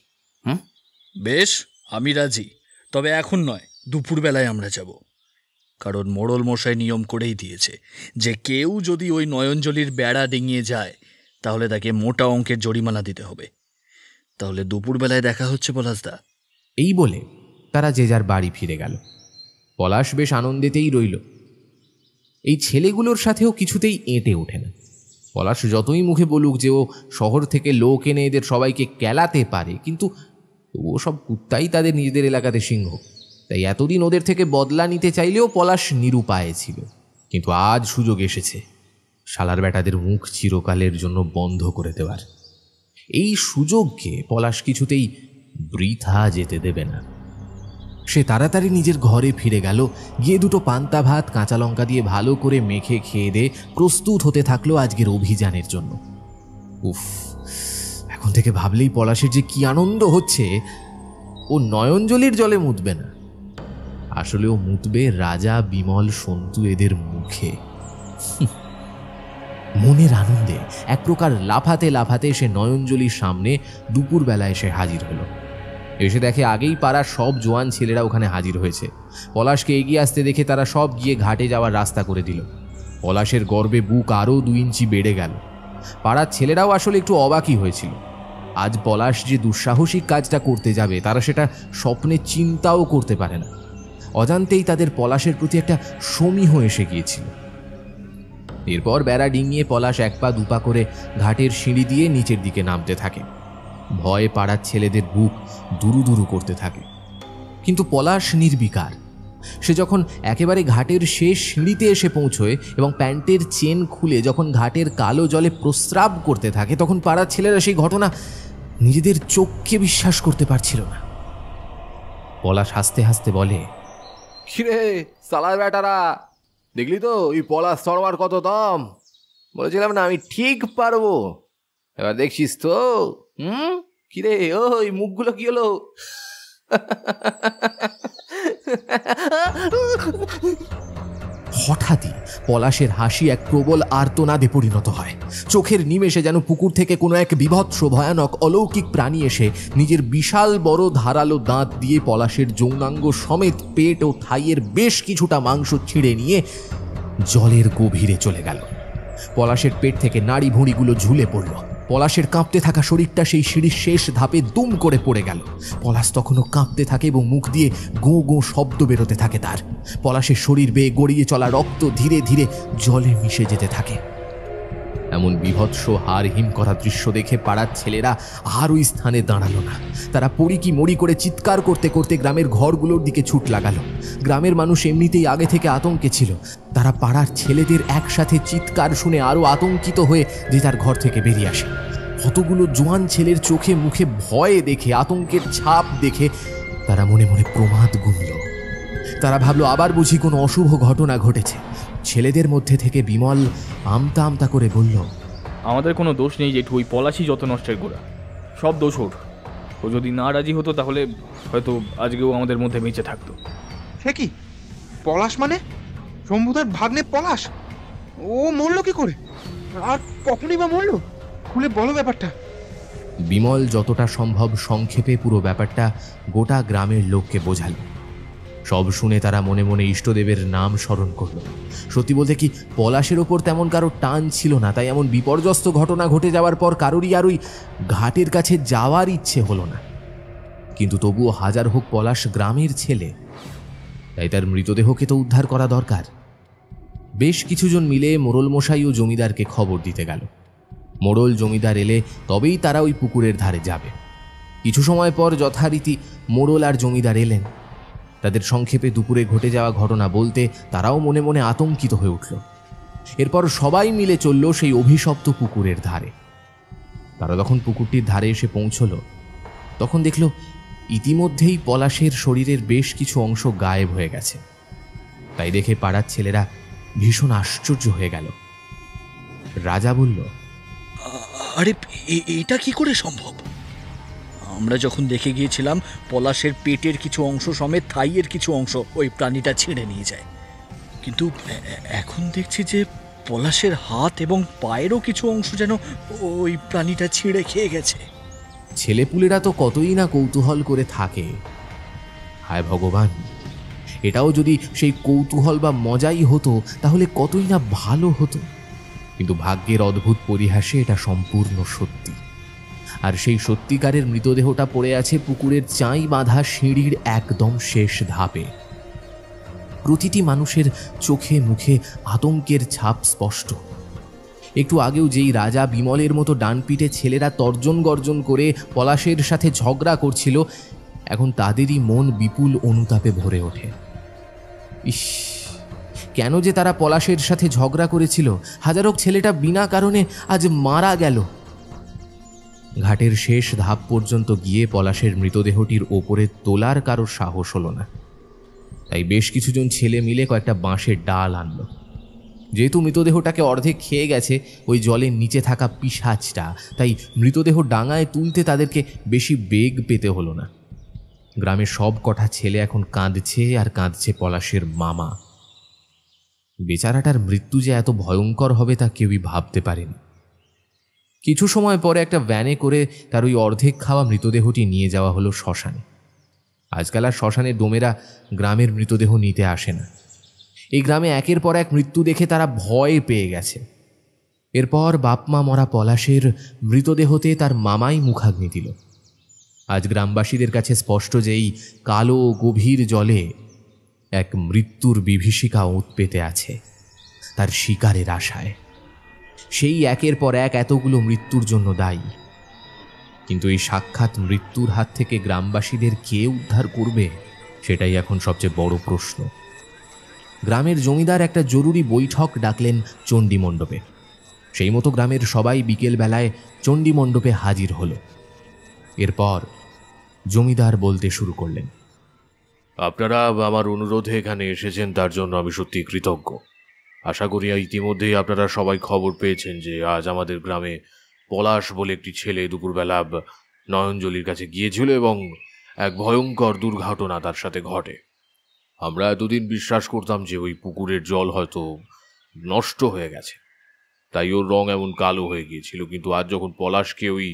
[SPEAKER 5] বেশ, আমি রাজি, তবে এখন নয়, দুপুরবেলায় আমরা যাব। কারণ মোড়ল মশাই নিয়ম করেই দিয়েছে যে কেউ যদি ওই নয়নজলির বেড়া ডিঙিয়ে যায় তাহলে তাকে মোটা অঙ্কের জরিমানা দিতে হবে। তাহলে দুপুরবেলায় দেখা হচ্ছে পলাশদা।
[SPEAKER 1] এই বলে তারা যে যার বাড়ি ফিরে গেল। পলাশ বেশ আনন্দেতেই রইল। এই ছেলেগুলোর সাথেও কিছুতেই এঁটে ওঠে না। পলাশ যতই মুখে বলুক যে ও শহর থেকে লোক এনে এদের সবাইকে কেলাতে পারে, কিন্তু ও সব কুত্তাই তাদের নিজেদের এলাকাতে সিংহ। তাই এতদিন ওদের থেকে বদলা নিতে চাইলেও পলাশ নিরুপায় ছিল। কিন্তু আজ সুযোগ এসেছে শালার বেটাদের মুখ চিরকালের জন্য বন্ধ করে দেওয়ার। এই সুযোগকে পলাশ কিছুতেই বৃথা যেতে দেবে না। সে তাড়াতাড়ি নিজের ঘরে ফিরে গেল, গিয়ে দুটো পান্তা ভাত কাঁচা লঙ্কা দিয়ে ভালো করে মেখে খেয়ে দিয়ে প্রস্তুত হতে থাকলো আজকের অভিযানের জন্য। উফ, এখন থেকে ভাবলেই পলাশের যে কি আনন্দ হচ্ছে। ও নয়নজলির জলে মুতবে না, আসলে ও মুতবে রাজা, বিমল, সন্তু এদের মুখে। মনের আনন্দে এক প্রকার লাফাতে লাফাতে সে নয়নজলির সামনে দুপুরবেলা এসে হাজির হলো। এসে দেখে আগেই পাড়ার সব জোয়ান ছেলেরা ওখানে হাজির হয়েছে। পলাশকে এগিয়ে আসতে দেখে তারা সব গিয়ে ঘাটে যাওয়ার রাস্তা করে দিল। পলাশের গর্বে বুক আরও 2 ইঞ্চি বেড়ে গেল। পাড়ার ছেলেরাও আসলে একটু অবাকই হয়েছিল। আজ পলাশ যে দুঃসাহসিক কাজটা করতে যাবে তারা সেটা স্বপ্নে চিন্তাও করতে পারে না। অজান্তেই তাদের পলাশের প্রতি একটা সমীহ এসে গিয়েছিল। এরপর বেড়া ডিঙিয়ে পলাশ 1 পা 2 পা করে ঘাটের সিঁড়ি দিয়ে নিচের দিকে নামতে থাকে। ভয়ে পাড়ার ছেলেদের বুক দুরু দুরু করতে থাকে। কিন্তু পলাশ নির্বিকার। সে যখন একেবারে ঘাটের শেষ সিঁড়িতে এসে পৌঁছয় এবং প্যান্টের চেন খুলে যখন ঘাটের কালো জলে প্রস্রাব করতে থাকে, তখন পাড়ার ছেলেরা সেই ঘটনা নিজেদের চোখকে বিশ্বাস করতে পারছিল না। পলাশ হাসতে হাসতে বলে,
[SPEAKER 2] কিরে সালার বেটারা, দেখলি তো এই পলাশ শর্মার কত দাম? বলেছিলাম না আমি ঠিক পারবো। এবার দেখছিস তো? কিরে ওই মুখগুলো কি হলো?
[SPEAKER 1] হঠাৎই পলাশের হাসি এক প্রবল আর্তনাদে পরিণত হয়। চোখের নিমেষে যেন পুকুর থেকে কোনো এক বিভৎস ভয়ানক অলৌকিক প্রাণী এসে নিজের বিশাল বড় ধারালো দাঁত দিয়ে পলাশের যৌনাঙ্গ সমেত পেট ও থাইয়ের বেশ কিছুটা মাংস ছিঁড়ে নিয়ে জলের গভীরে চলে গেল। পলাশের পেট থেকে নাড়ি ভুঁড়িগুলো ঝুলে পড়ল। পলাশের কাঁপতে থাকা শরীরটা সেই সিঁড়ির শেষ ধাপে দুম করে পড়ে গেল। পলাশ তখনও কাঁপতে থাকে এবং মুখ দিয়ে গো গো শব্দ বেরোতে থাকে তার। পলাশের শরীর বেয়ে গড়িয়ে চলা রক্ত ধীরে ধীরে জলে মিশে যেতে থাকে। এমন বিভৎস হাড় হিম করা দৃশ্য দেখে পাড়ার ছেলেরা আর ওই স্থানে দাঁড়ালো না। তারা পড়ি কি মরি করে চিৎকার করতে করতে গ্রামের ঘরগুলোর দিকে ছুট লাগালো। গ্রামের মানুষ এমনিতেই আগে থেকে আতঙ্কে ছিল। তারা পাড়ার ছেলেদের একসাথে চিৎকার শুনে আরও আতঙ্কিত হয়ে যে তার ঘর থেকে বেরিয়ে আসে। কতগুলো জোয়ান ছেলের চোখে মুখে ভয় দেখে, আতঙ্কের ছাপ দেখে তারা মনে মনে প্রমাদ গুনল। তারা ভাবলো আবার বুঝি কোনো অশুভ ঘটনা ঘটেছে। ছেলেদের মধ্যে থেকে বিমল আমতা আমতা করে বলল,
[SPEAKER 6] আমাদের কোনো দোষ নেই জেঠু, ওই পলাশই যত নষ্টের গোড়া। সব দোষ ওর। ও যদি না রাজি হতো তাহলে হয়তো আজকেও আমাদের মধ্যে বেঁচে থাকতো।
[SPEAKER 7] সে কি পলাশ মানে? শম্ভুদার ভাগ্নে পলাশ? ও মরলো কি করে? আর কখনই বা মরলো? খুলে বলো ব্যাপারটা।
[SPEAKER 1] বিমল যতটা সম্ভব সংক্ষেপে পুরো ব্যাপারটা গোটা গ্রামের লোককে বোঝাল। সব শুনে তারা মনে মনে ইষ্টদেবের নাম স্মরণ করল। সত্যি বলতে কি, পলাশের ওপর তেমন কারো টান ছিল না, তাই এমন বিপর্যস্ত ঘটনা ঘটে যাওয়ার পর কারোরই আর ওই ঘাটের কাছে যাওয়ার ইচ্ছে হলো না। কিন্তু তবুও হাজার হোক পলাশ গ্রামের ছেলে, তাই তার মৃতদেহকে তো উদ্ধার করা দরকার। বেশ কিছুজন মিলে মোড়ল মশাই ও জমিদারকে খবর দিতে গেল। মোড়ল জমিদার এলে তবেই তারা ওই পুকুরের ধারে যাবে। কিছু সময় পর যথারীতি মোড়ল আর জমিদার এলেন। তাদের সংক্ষেপে দুপুরে ঘটে যাওয়া ঘটনা বলতে তারাও মনে মনে আতঙ্কিত হয়ে উঠল। এরপর সবাই মিলে চলল সেই অভিশপ্ত পুকুরের ধারে। তারা যখন পুকুরটির ধারে এসে পৌঁছল, তখন দেখল ইতিমধ্যেই পলাশের শরীরের বেশ কিছু অংশ গায়েব হয়ে গেছে। তাই দেখে পাড়ার ছেলেরা ভীষণ আশ্চর্য হয়ে গেল। রাজা বলল,
[SPEAKER 5] আরে এটা কি করে সম্ভব? আমরা যখন দেখে গিয়েছিলাম পলাশের পেটের কিছু অংশ সমেত থাইয়ের কিছু অংশ ওই প্রাণীটা ছিঁড়ে নিয়ে যায়, কিন্তু এখন দেখছি যে পলাশের হাত এবং পায়েরও কিছু অংশ যেন ওই প্রাণীটা ছিঁড়ে খেয়ে গেছে।
[SPEAKER 1] ছেলেপুলেরা তো কতই না কৌতূহল করে থাকে। হায় ভগবান, এটাও যদি সেই কৌতূহল বা মজাই হতো তাহলে কতই না ভালো হতো। কিন্তু ভাগ্যের অদ্ভুত পরিহাসে এটা সম্পূর্ণ সত্যি। আর সেই সত্যিকারের মৃতদেহটা পড়ে আছে পুকুরের চাই বাঁধা সিঁড়ির একদম শেষ ধাপে। প্রতিটি মানুষের চোখে মুখে আতঙ্কের ছাপ স্পষ্ট। একটু আগেও যেই রাজা বিমলের মতো ডানপিটে ছেলেরা তর্জন গর্জন করে পলাশের সাথে ঝগড়া করছিল, এখন তাদেরই মন বিপুল অনুতাপে ভরে ওঠে। ইস, কেন যে তারা পলাশের সাথে ঝগড়া করেছিল? হাজারো ছেলেটা বিনা কারণে আজ মারা গেল। ঘাটের শেষ ধাপ পর্যন্ত গিয়ে পলাশের মৃতদেহটির ওপরে তোলার কারোর সাহস হলো না। তাই বেশ কিছুজন ছেলে মিলে কয়েকটা বাঁশের ডাল আনলো। যেহেতু মৃতদেহটাকে অর্ধেক খেয়ে গেছে ওই জলের নিচে থাকা পিশাচটা, তাই মৃতদেহ ডাঙায় তুলতে তাদেরকে বেশি বেগ পেতে হলো না। গ্রামের সব কটা ছেলে এখন কাঁদছে, আর কাঁদছে পলাশের মামা। বেচারাটার মৃত্যু যে এত ভয়ঙ্কর হবে তা কেউই ভাবতে পারেনি। কিছু সময় পরে একটা ভ্যানে করে তার ওই অর্ধেক খাওয়া মৃতদেহটি নিয়ে যাওয়া হলো শ্মশানে। আজকাল আর শ্মশানে ডোমেরা গ্রামের মৃতদেহ নিতে আসে না। এই গ্রামে একের পর এক মৃত্যু দেখে তারা ভয় পেয়ে গেছে। এরপর বাপমা মরা পলাশের মৃতদেহতে তার মামাই মুখাগ্নি দিল। আজ গ্রামবাসীদের কাছে স্পষ্ট যে এই কালো গভীর জলে এক মৃত্যুর বিভীষিকা ওঁত পেতে আছে তার শিকারের আশায়। সেই একের পর এক এতগুলো মৃত্যুর জন্য দায়ী। কিন্তু এই সাক্ষাৎ মৃত্যুর হাত থেকে গ্রামবাসীদের কে উদ্ধার করবে, সেটাই এখন সবচেয়ে বড় প্রশ্ন। গ্রামের জমিদার একটা জরুরি বৈঠক ডাকলেন চণ্ডী মণ্ডপে। সেই মতো গ্রামের সবাই বিকেলবেলায় চণ্ডী মণ্ডপে হাজির হলো। এরপর জমিদার বলতে শুরু করলেন,
[SPEAKER 2] আপনারা আমার অনুরোধে এখানে এসেছেন, তার জন্য আমি সত্যি কৃতজ্ঞ। আশা করি ইতিমধ্যেই আপনারা সবাই খবর পেয়েছেন যে আজ আমাদের গ্রামে পলাশ বলে একটি ছেলে দুপুরবেলা নয়নজলির কাছে গিয়েছিল এবং এক ভয়ঙ্কর দুর্ঘটনা তার সাথে ঘটে। আমরা এতদিন বিশ্বাস করতাম যে ওই পুকুরের জল হয়তো নষ্ট হয়ে গেছে, তাই ওর রং এমন কালো হয়ে গিয়েছিল। কিন্তু আজ যখন পলাশকে ওই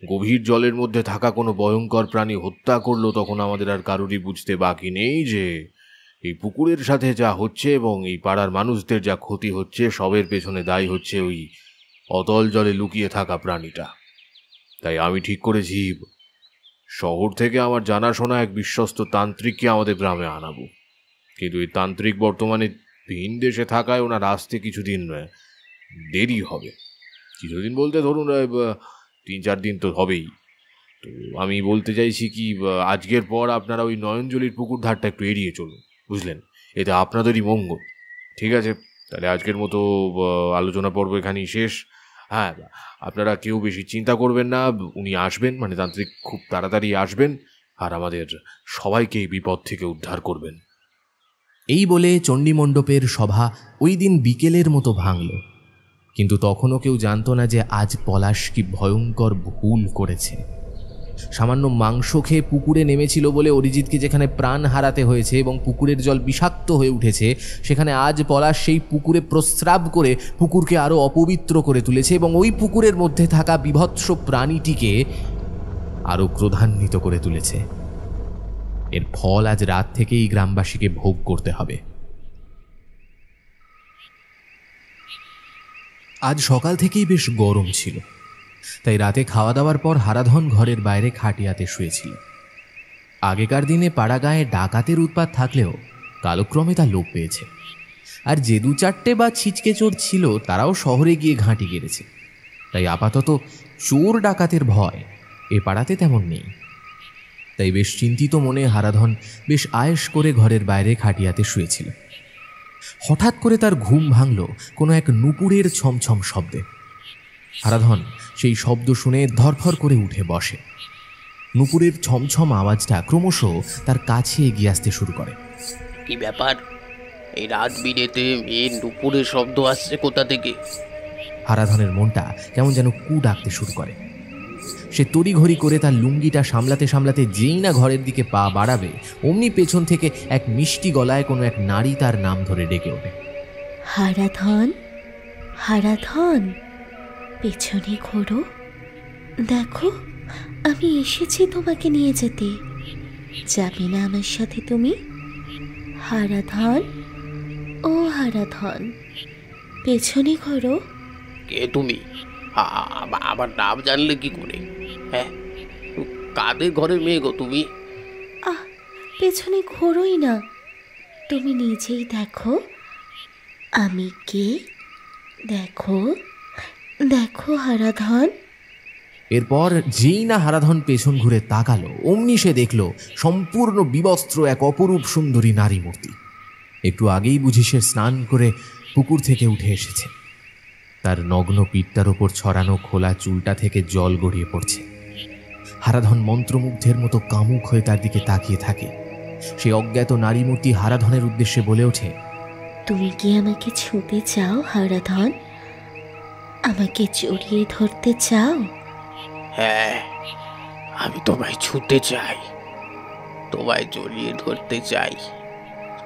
[SPEAKER 2] গভীর জলের মধ্যে থাকা কোনো ভয়ঙ্কর প্রাণী হত্যা করলো, তখন আমাদের আর কারোরই বুঝতে বাকি নেই যে এই পুকুরের সাথে যা হচ্ছে এবং এই পাড়ার মানুষদের যা ক্ষতি হচ্ছে, সবের পেছনে দায়ী হচ্ছে ওই অতল জলে লুকিয়ে থাকা প্রাণীটা। তাই আমি ঠিক করেছি শহর থেকে আমার জানাশোনা এক বিশ্বস্ত তান্ত্রিককে আমাদের গ্রামে আনাবো। কিন্তু এই তান্ত্রিক বর্তমানে ভিন দেশে থাকায় ওনার আসতে কিছুদিন দেরি হবে। কিছুদিন বলতে ধরুন 3-4 দিন তো হবেই। তো আমি বলতে চাইছি কি, আজকের পর আপনারা ওই নয়নজলির পুকুর ধারটা একটু এড়িয়ে চলুন, বুঝলেন? এতে আপনাদেরই মঙ্গল। ঠিক আছে, তাহলে আজকের মতো আলোচনা পর্ব এখানেই শেষ। হ্যাঁ, আপনারা কেউ বেশি চিন্তা করবেন না, উনি আসবেন, মানে তান্ত্রিক খুব তাড়াতাড়ি আসবেন আর আমাদের সবাইকে এই বিপদ থেকে উদ্ধার করবেন।
[SPEAKER 1] এই বলে চণ্ডী মণ্ডপের সভা ওই দিন বিকেলের মতো ভাঙল। কিন্তু তখনও কেউ জানত না যে আজ পলাশ কি ভয়ঙ্কর ভুল করেছে। সামান্য মাংস খেয়ে পুকুরে নেমেছিল বলে অরিজিৎকে যেখানে প্রাণ হারাতে হয়েছে এবং পুকুরের জল বিষাক্ত হয়ে উঠেছে, সেখানে আজ পলাশ সেই পুকুরে প্রস্রাব করে পুকুরকে আরও অপবিত্র করে তুলেছে এবং ওই পুকুরের মধ্যে থাকা বিভৎস প্রাণীটিকে আরও ক্রোধান্বিত করে তুলেছে। এর ফল আজ রাত থেকেই গ্রামবাসীকে ভোগ করতে হবে। আজ সকাল থেকেই বেশ গরম ছিল, তাই রাতে খাওয়া দাওয়ার পর হারাধন ঘরের বাইরে খাটিয়াতে শুয়েছিল। আগেকার দিনে পাড়াগাঁয়ে ডাকাতের উৎপাত থাকলেও কালক্রমে তা লোপ পেয়েছে। আর যে 2-4টে বা ছিচকে চোর ছিল, তারাও শহরে গিয়ে ঘাঁটি গেড়েছে। তাই আপাতত চোর ডাকাতের ভয় এ পাড়াতে তেমন নেই। তাই বেশ চিন্তিত মনে হারাধন বেশ আয়েশ করে ঘরের বাইরে খাটিয়াতে শুয়েছিল। হঠাৎ করে তার ঘুম ভাঙল কোনো এক নুপুরের ছমছম শব্দে। হারাধন সেই শব্দ শুনে ধরফর করে উঠে বসে। নুপুরের ছমছম আওয়াজটা ক্রমশ তার কাছে এগিয়ে আসতে শুরু করে।
[SPEAKER 4] কি ব্যাপার, এই রাত বিরেতে এই নুপুরের শব্দ আসছে কোথা থেকে?
[SPEAKER 1] হারাধনের মনটা কেমন যেন কু ডাকতে শুরু করে। সে তড়িঘড়ি করে তার লুঙ্গিটা সামলাতে সামলাতে যেই না ঘরের দিকে পা বাড়াবে, অমনি পেছন থেকে এক মিষ্টি গলায় কোনো এক নারী তার নাম ধরে ডেকে ওঠে।
[SPEAKER 3] হারাধন, হারাধন, পেছনে ঘোরো, দেখো আমি এসেছি তোমাকে নিয়ে যেতে। যাবে না আমার সাথে তুমি? হারাধন, ও হারাধন, পেছনে ঘোরো।
[SPEAKER 4] কে তুমি? আমার নাম জানলে কি করে? হ্যাঁ, কাদের ঘরের মেয়ে গো তুমি?
[SPEAKER 3] পেছনে ঘোরোই না, তুমি নিজেই দেখো আমি কে। দেখো দেখো হারাধন।
[SPEAKER 1] এরপর যেই না হারাধন পেছন ঘুরে তাকালো, অমনি সে দেখল সম্পূর্ণ বিবস্ত্র এক অপরূপ সুন্দরী নারী মূর্তি। একটু আগেই বুঝি সে স্নান করে পুকুর থেকে উঠে এসেছে। তার নগ্ন পিঠটার ওপর ছড়ানো খোলা চুলটা থেকে জল গড়িয়ে পড়ছে। হারাধন মন্ত্রমুগ্ধের মতো কামুক হয়ে তার দিকে তাকিয়ে থাকে। সে অজ্ঞাত নারী মূর্তি হারাধনের উদ্দেশ্যে বলে ওঠে,
[SPEAKER 3] তুমি কি আমাকে ছুঁতে চাও হারাধন? আমাকে জড়িয়ে ধরতে চাও?
[SPEAKER 4] হ্যাঁ, আমি তোমায় ছুঁতে চাই, তোমায় জড়িয়ে ধরতে চাই।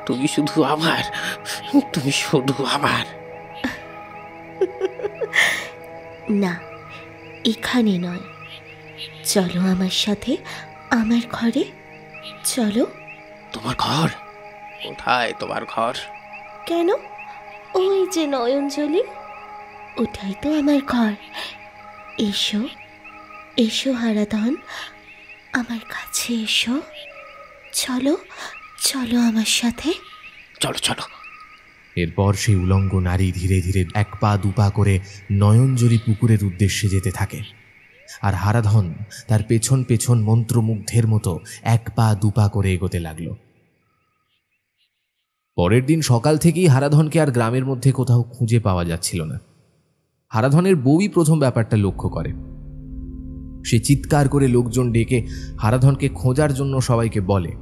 [SPEAKER 4] তুমি শুধু আমার, তুমি শুধু আমার।
[SPEAKER 3] না, এখানে নয়, চলো আমার সাথে আমার ঘরে। চলো।
[SPEAKER 8] তোমার ঘর? কোথায় তোমার ঘর?
[SPEAKER 3] কেন? ওই যে নয়নজলি, ওটাই তো আমার ঘর। এসো এসো হারাধন, আমার কাছে এসো। চলো চলো আমার সাথে।
[SPEAKER 8] চলো চলো।
[SPEAKER 1] এরপর সেই উলঙ্গ নারী ধীরে ধীরে এক পা দুপা করে নয়নজলি পুকুরের উদ্দেশ্যে যেতে থাকে, আর হারাধন তার পেছন পেছন মন্ত্রমুগ্ধের মতো এক পা দুপা করে এগোতে লাগলো। পরের দিন সকাল থেকেই হারাধনকে আর গ্রামের মধ্যে কোথাও খুঁজে পাওয়া যাচ্ছিল না। হারাধনের বউই প্রথম ব্যাপারটা লক্ষ্য করে। সে চিৎকার করে লোকজন ডেকে হারাধনকে খোঁজার জন্য সবাইকে বলে।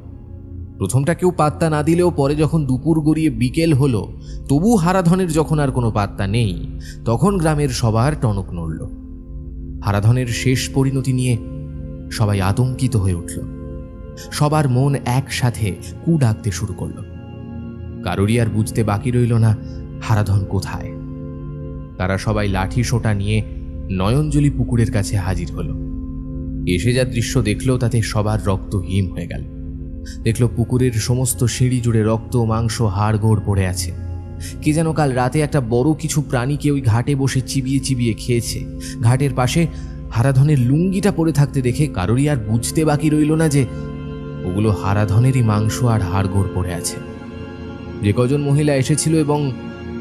[SPEAKER 1] প্রথমটা কেউ পাত্তা না দিলেও পরে যখন দুপুর গড়িয়ে বিকেল হলো, তবু হারাধনের যখন আর কোনো পাত্তা নেই, তখন গ্রামের সবার টনক নড়ল। হারাধনের শেষ পরিণতি নিয়ে সবাই আতঙ্কিত হয়ে উঠল। সবার মন একসাথে কু ডাকতে শুরু করল। কারোরই আর বুঝতে বাকি রইল না হারাধন কোথায়। তারা সবাই লাঠি সোটা নিয়ে নয়নজলি পুকুরের কাছে হাজির হলো। এসে যা দৃশ্য দেখল তাতে সবার রক্ত হিম হয়ে গেল। দেখল পুকুরের সমস্ত সিঁড়ি জুড়ে রক্ত, মাংস, হাড় গোড় পড়ে আছে। কে যেন কাল রাতে একটা বড় কিছু প্রাণীকে ওই ঘাটে বসে চিবিয়ে চিবিয়ে খেয়েছে। ঘাটের পাশে হারাধনের লুঙ্গিটা পড়ে থাকতে দেখে কারোরই আর বুঝতে বাকি রইল না যে ওগুলো হারাধনেরই মাংস আর হাড় গোড় পড়ে আছে। যে কজন মহিলা এসেছিল এবং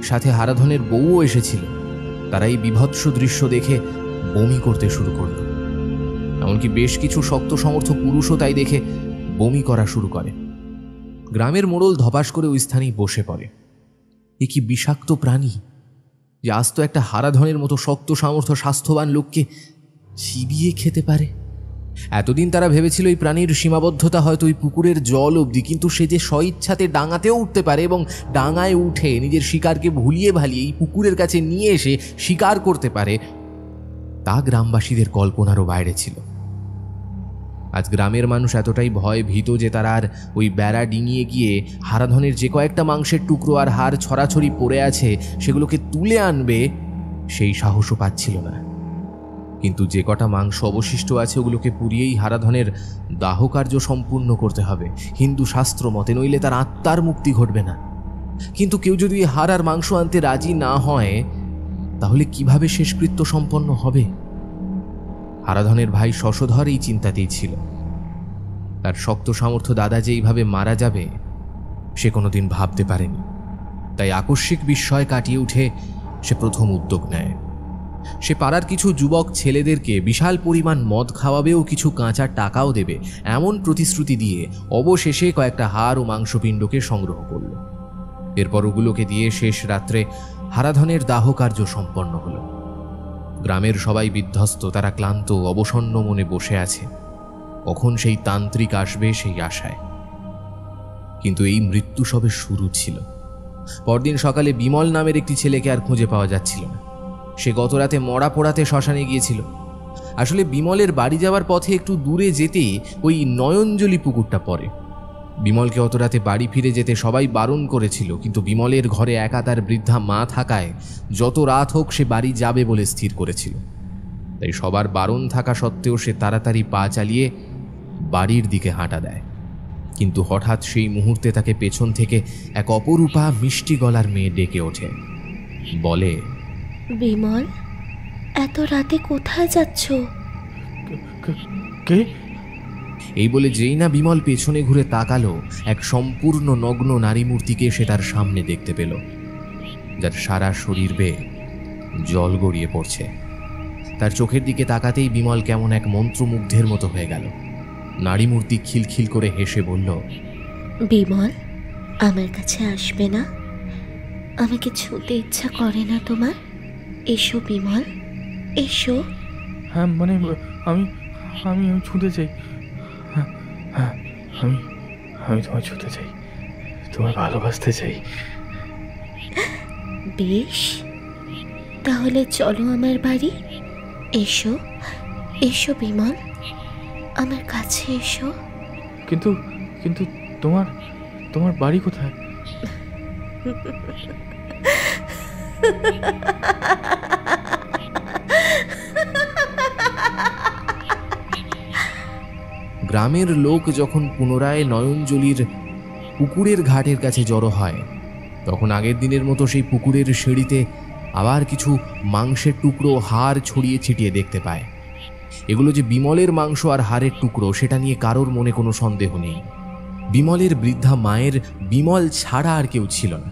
[SPEAKER 1] সাথে হারাধনের বউও এসেছিল, তারা এই বিভৎস দৃশ্য দেখে বমি করতে শুরু করল। এমনকি বেশ কিছু শক্ত সমর্থ পুরুষও তাই দেখে বমি করা শুরু করে। গ্রামের মোড়ল ধপাস করে ওই স্থানেই বসে পড়ে। এ কি বিষাক্ত প্রাণী যে আস্ত একটা হারাধনের মতো শক্ত সামর্থ্য স্বাস্থ্যবান লোককে চিবিয়ে খেতে পারে। এতদিন তারা ভেবেছিল এই প্রাণীর সীমাবদ্ধতা হয়তো ওই পুকুরের জল অবধি, কিন্তু সে যে স্বইচ্ছাতে ডাঙাতেও উঠতে পারে এবং ডাঙায় উঠে নিজের শিকারকে ভুলিয়ে ভালিয়ে এই পুকুরের কাছে নিয়ে এসে শিকার করতে পারে, তা গ্রামবাসীদের কল্পনারও বাইরে ছিল। আজ গ্রামের মানুষ এতটাই ভয় ভীত যে তারা আর ওই বেড়া ডিঙিয়ে গিয়ে হারাধনের যে কয়েকটা মাংসের টুকরো আর হাড় ছড়াছড়ি পড়ে আছে সেগুলোকে তুলে আনবে সেই সাহসও পাচ্ছিল না। কিন্তু যে কটা মাংস অবশিষ্ট আছে ওগুলোকে পুড়িয়েই হারাধনের দাহকার্য সম্পূর্ণ করতে হবে হিন্দু শাস্ত্র মতে, নইলে তার আত্মার মুক্তি ঘটবে না। কিন্তু কেউ যদি হাড় আর মাংস আনতে রাজি না হয়, তাহলে কিভাবে শেষকৃত্য সম্পন্ন হবে? হারাধনের ভাই শশধর এই চিন্তাতেই ছিল। তার শক্ত সামর্থ্য দাদা যে এইভাবে মারা যাবে সে কোনোদিন ভাবতে পারেনি। তাই আকস্মিক বিস্ময় কাটিয়ে উঠে সে প্রথম উদ্যোগ নেয়। সে পাড়ার কিছু যুবক ছেলেদেরকে বিশাল পরিমাণ মদ খাওয়াবেও কিছু কাঁচা টাকাও দেবে এমন প্রতিশ্রুতি দিয়ে অবশেষে কয়েকটা হাড় ও মাংসপিণ্ডকে সংগ্রহ করল। এরপর ওগুলোকে দিয়ে শেষ রাত্রে হারাধনের দাহকার্য সম্পন্ন হল। গ্রামের সবাই বিধ্বস্ত, তারা ক্লান্ত অবসন্ন মনে বসে আছে কখন সেই তান্ত্রিক আসবে সেই আশায়। কিন্তু এই মৃত্যু সবে শুরু ছিল। পরদিন সকালে বিমল নামের একটি ছেলেকে আর খুঁজে পাওয়া যাচ্ছিল না। সে গত রাতে মরা পোড়াতে শ্মশানে গিয়েছিল। আসলে বিমলের বাড়ি যাওয়ার পথে একটু দূরে যেতেই ওই নয়নজলি পুকুরটা পড়ে। বিমলকে অত রাতে বাড়ি ফিরে যেতে সবাই বারণ করেছিল, কিন্তু বিমলের ঘরে একা তার বৃদ্ধা মা থাকায় যত রাত হোক সে বাড়ি যাবে বলে স্থির করেছিল। তাই সবার বারণ থাকা সত্ত্বেও সে তাড়াতাড়ি পা চালিয়ে বাড়ির দিকে হাঁটা দেয়। কিন্তু হঠাৎ সেই মুহূর্তে তাকে পেছন থেকে এক অপরূপা মিষ্টি গলার মেয়ে ডেকে ওঠে, বলে,
[SPEAKER 3] বিমল, এত রাতে কোথায় যাচ্ছ?
[SPEAKER 6] কে?
[SPEAKER 1] এই বলে যেই না বিমল পেছনে ঘুরে তাকালো, এক সম্পূর্ণ নগ্ন নারী মূর্তিকে সে তার সামনে দেখতে পেল, যার সারা শরীর বেয়ে জল গড়িয়ে পড়ছে। তার চোখের দিকে তাকাতেই বিমল কেমন এক মন্ত্রমুগ্ধের মতো হয়ে গেল। নারী মূর্তি খিলখিল করে হেসে বলল,
[SPEAKER 3] বিমল, আমার কাছে আসবে না? আমাকে ছুঁতে ইচ্ছা করে না তোমার? এসো বিমল, এসো।
[SPEAKER 6] হ্যাঁ, মানে আমি আমি আমি ছুঁতে চাই। হ্যাঁ হ্যাঁ, আমি আমি তোমায় ছুঁতে চাই, তোমায় ভালোবাসতে চাই।
[SPEAKER 3] বেশ, তাহলে চলো আমার বাড়ি। এসো এসো বিমল, আমার কাছে এসো।
[SPEAKER 6] কিন্তু কিন্তু তোমার তোমার বাড়ি কোথায়?
[SPEAKER 1] গ্রামের লোক যখন পুনরায় নয়নজলির পুকুরের ঘাটের কাছে জড়ো হয়, তখন আগের দিনের মতো সেই পুকুরের সিঁড়িতে আবার কিছু মাংসের টুকরো, হাড় ছড়িয়ে ছিটিয়ে দেখতে পায়। এগুলো যে বিমলের মাংস আর হাড়ের টুকরো, সেটা নিয়ে কারোর মনে কোনো সন্দেহ নেই। বিমলের বৃদ্ধা মায়ের বিমল ছাড়া আর কেউ ছিল না।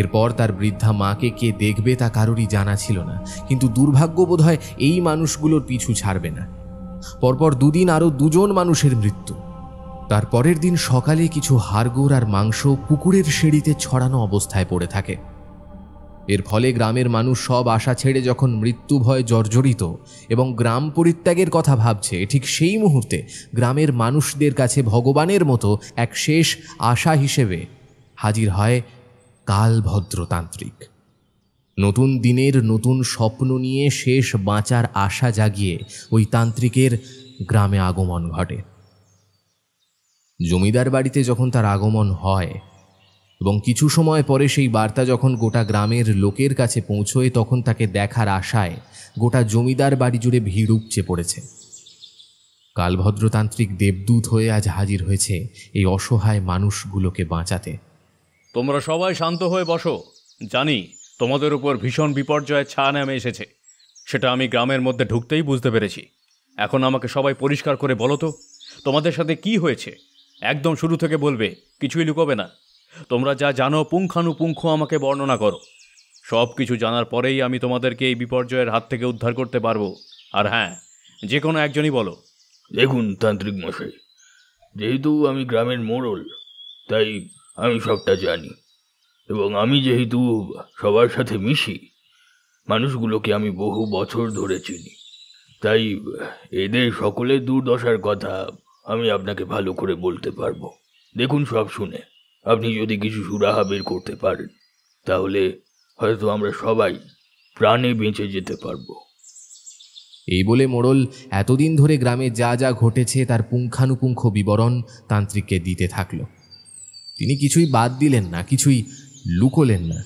[SPEAKER 1] এরপর তার বৃদ্ধা মাকে কে দেখবে তা কারোরই জানা ছিল না, কিন্তু দুর্ভাগ্য বোধহয় এই মানুষগুলোর পিছু ছাড়বে না। পরপর দুদিন আরও 2 জন মানুষের মৃত্যু। তার পরের দিন সকালে কিছু হাড়গোড় আর মাংস পুকুরের সিঁড়িতে ছড়ানো অবস্থায় পড়ে থাকে। এর ফলে গ্রামের মানুষ সব আশা ছেড়ে যখন মৃত্যু ভয়ে জর্জরিত এবং গ্রাম পরিত্যাগের কথা ভাবছে, ঠিক সেই মুহূর্তে গ্রামের মানুষদের কাছে ভগবানের মতো এক শেষ আশা হিসেবে হাজির হয় কালভদ্রতান্ত্রিক। নতুন দিনের নতুন স্বপ্ন নিয়ে শেষ বাঁচার আশা জাগিয়ে ওই তান্ত্রিকের গ্রামে আগমন ঘটে। জমিদার বাড়িতে যখন তার আগমন হয় এবং কিছু সময় পরে সেই বার্তা যখন গোটা গ্রামের লোকের কাছে পৌঁছয়, তখন তাকে দেখার আশায় গোটা জমিদার বাড়ি জুড়ে ভিড় উপচে পড়েছে। কালভদ্রতান্ত্রিক দেবদূত হয়ে আজ হাজির হয়েছে এই অসহায় মানুষগুলোকে বাঁচাতে।
[SPEAKER 10] তোমরা সবাই শান্ত হয়ে বসো। জানি তোমাদের উপর ভীষণ বিপর্যয়ের ছায়া নেমে এসেছে, সেটা আমি গ্রামের মধ্যে ঢুকতেই বুঝতে পেরেছি। এখন আমাকে সবাই পরিষ্কার করে বলো তো, তোমাদের সাথে কি হয়েছে? একদম শুরু থেকে বলবে, কিছুই লুকোবে না। তোমরা যা জানো পুঙ্খানুপুঙ্খ আমাকে বর্ণনা করো। সব কিছু জানার পরেই আমি তোমাদেরকে এই বিপর্যয়ের হাত থেকে উদ্ধার করতে পারবো। আর হ্যাঁ, যে কোনো একজনই বলো।
[SPEAKER 9] দেখুন তান্ত্রিক মশাই, যেহেতু আমি গ্রামের মোড়ল, তাই আমি সবটা জানি, এবং আমি যেহেতু সবার সাথে মিশি, মানুষগুলোকে আমি বহু বছর ধরে চিনি, তাই এদের সকলের দুর্দশার কথা আমি আপনাকে ভালো করে বলতে পারবো। দেখুন, সব শুনে আপনি যদি কিছু সুরাহা বের করতে পারেন, তাহলে হয়তো আমরা সবাই প্রাণে বেঁচে যেতে পারবো।
[SPEAKER 1] এই বলে মোড়ল এতদিন ধরে গ্রামে যা যা ঘটেছে তার পুঙ্খানুপুঙ্খ বিবরণ তান্ত্রিককে দিতে থাকল। তিনি কিছুই বাদ দিলেন না, কিছুই লুকোলেন না।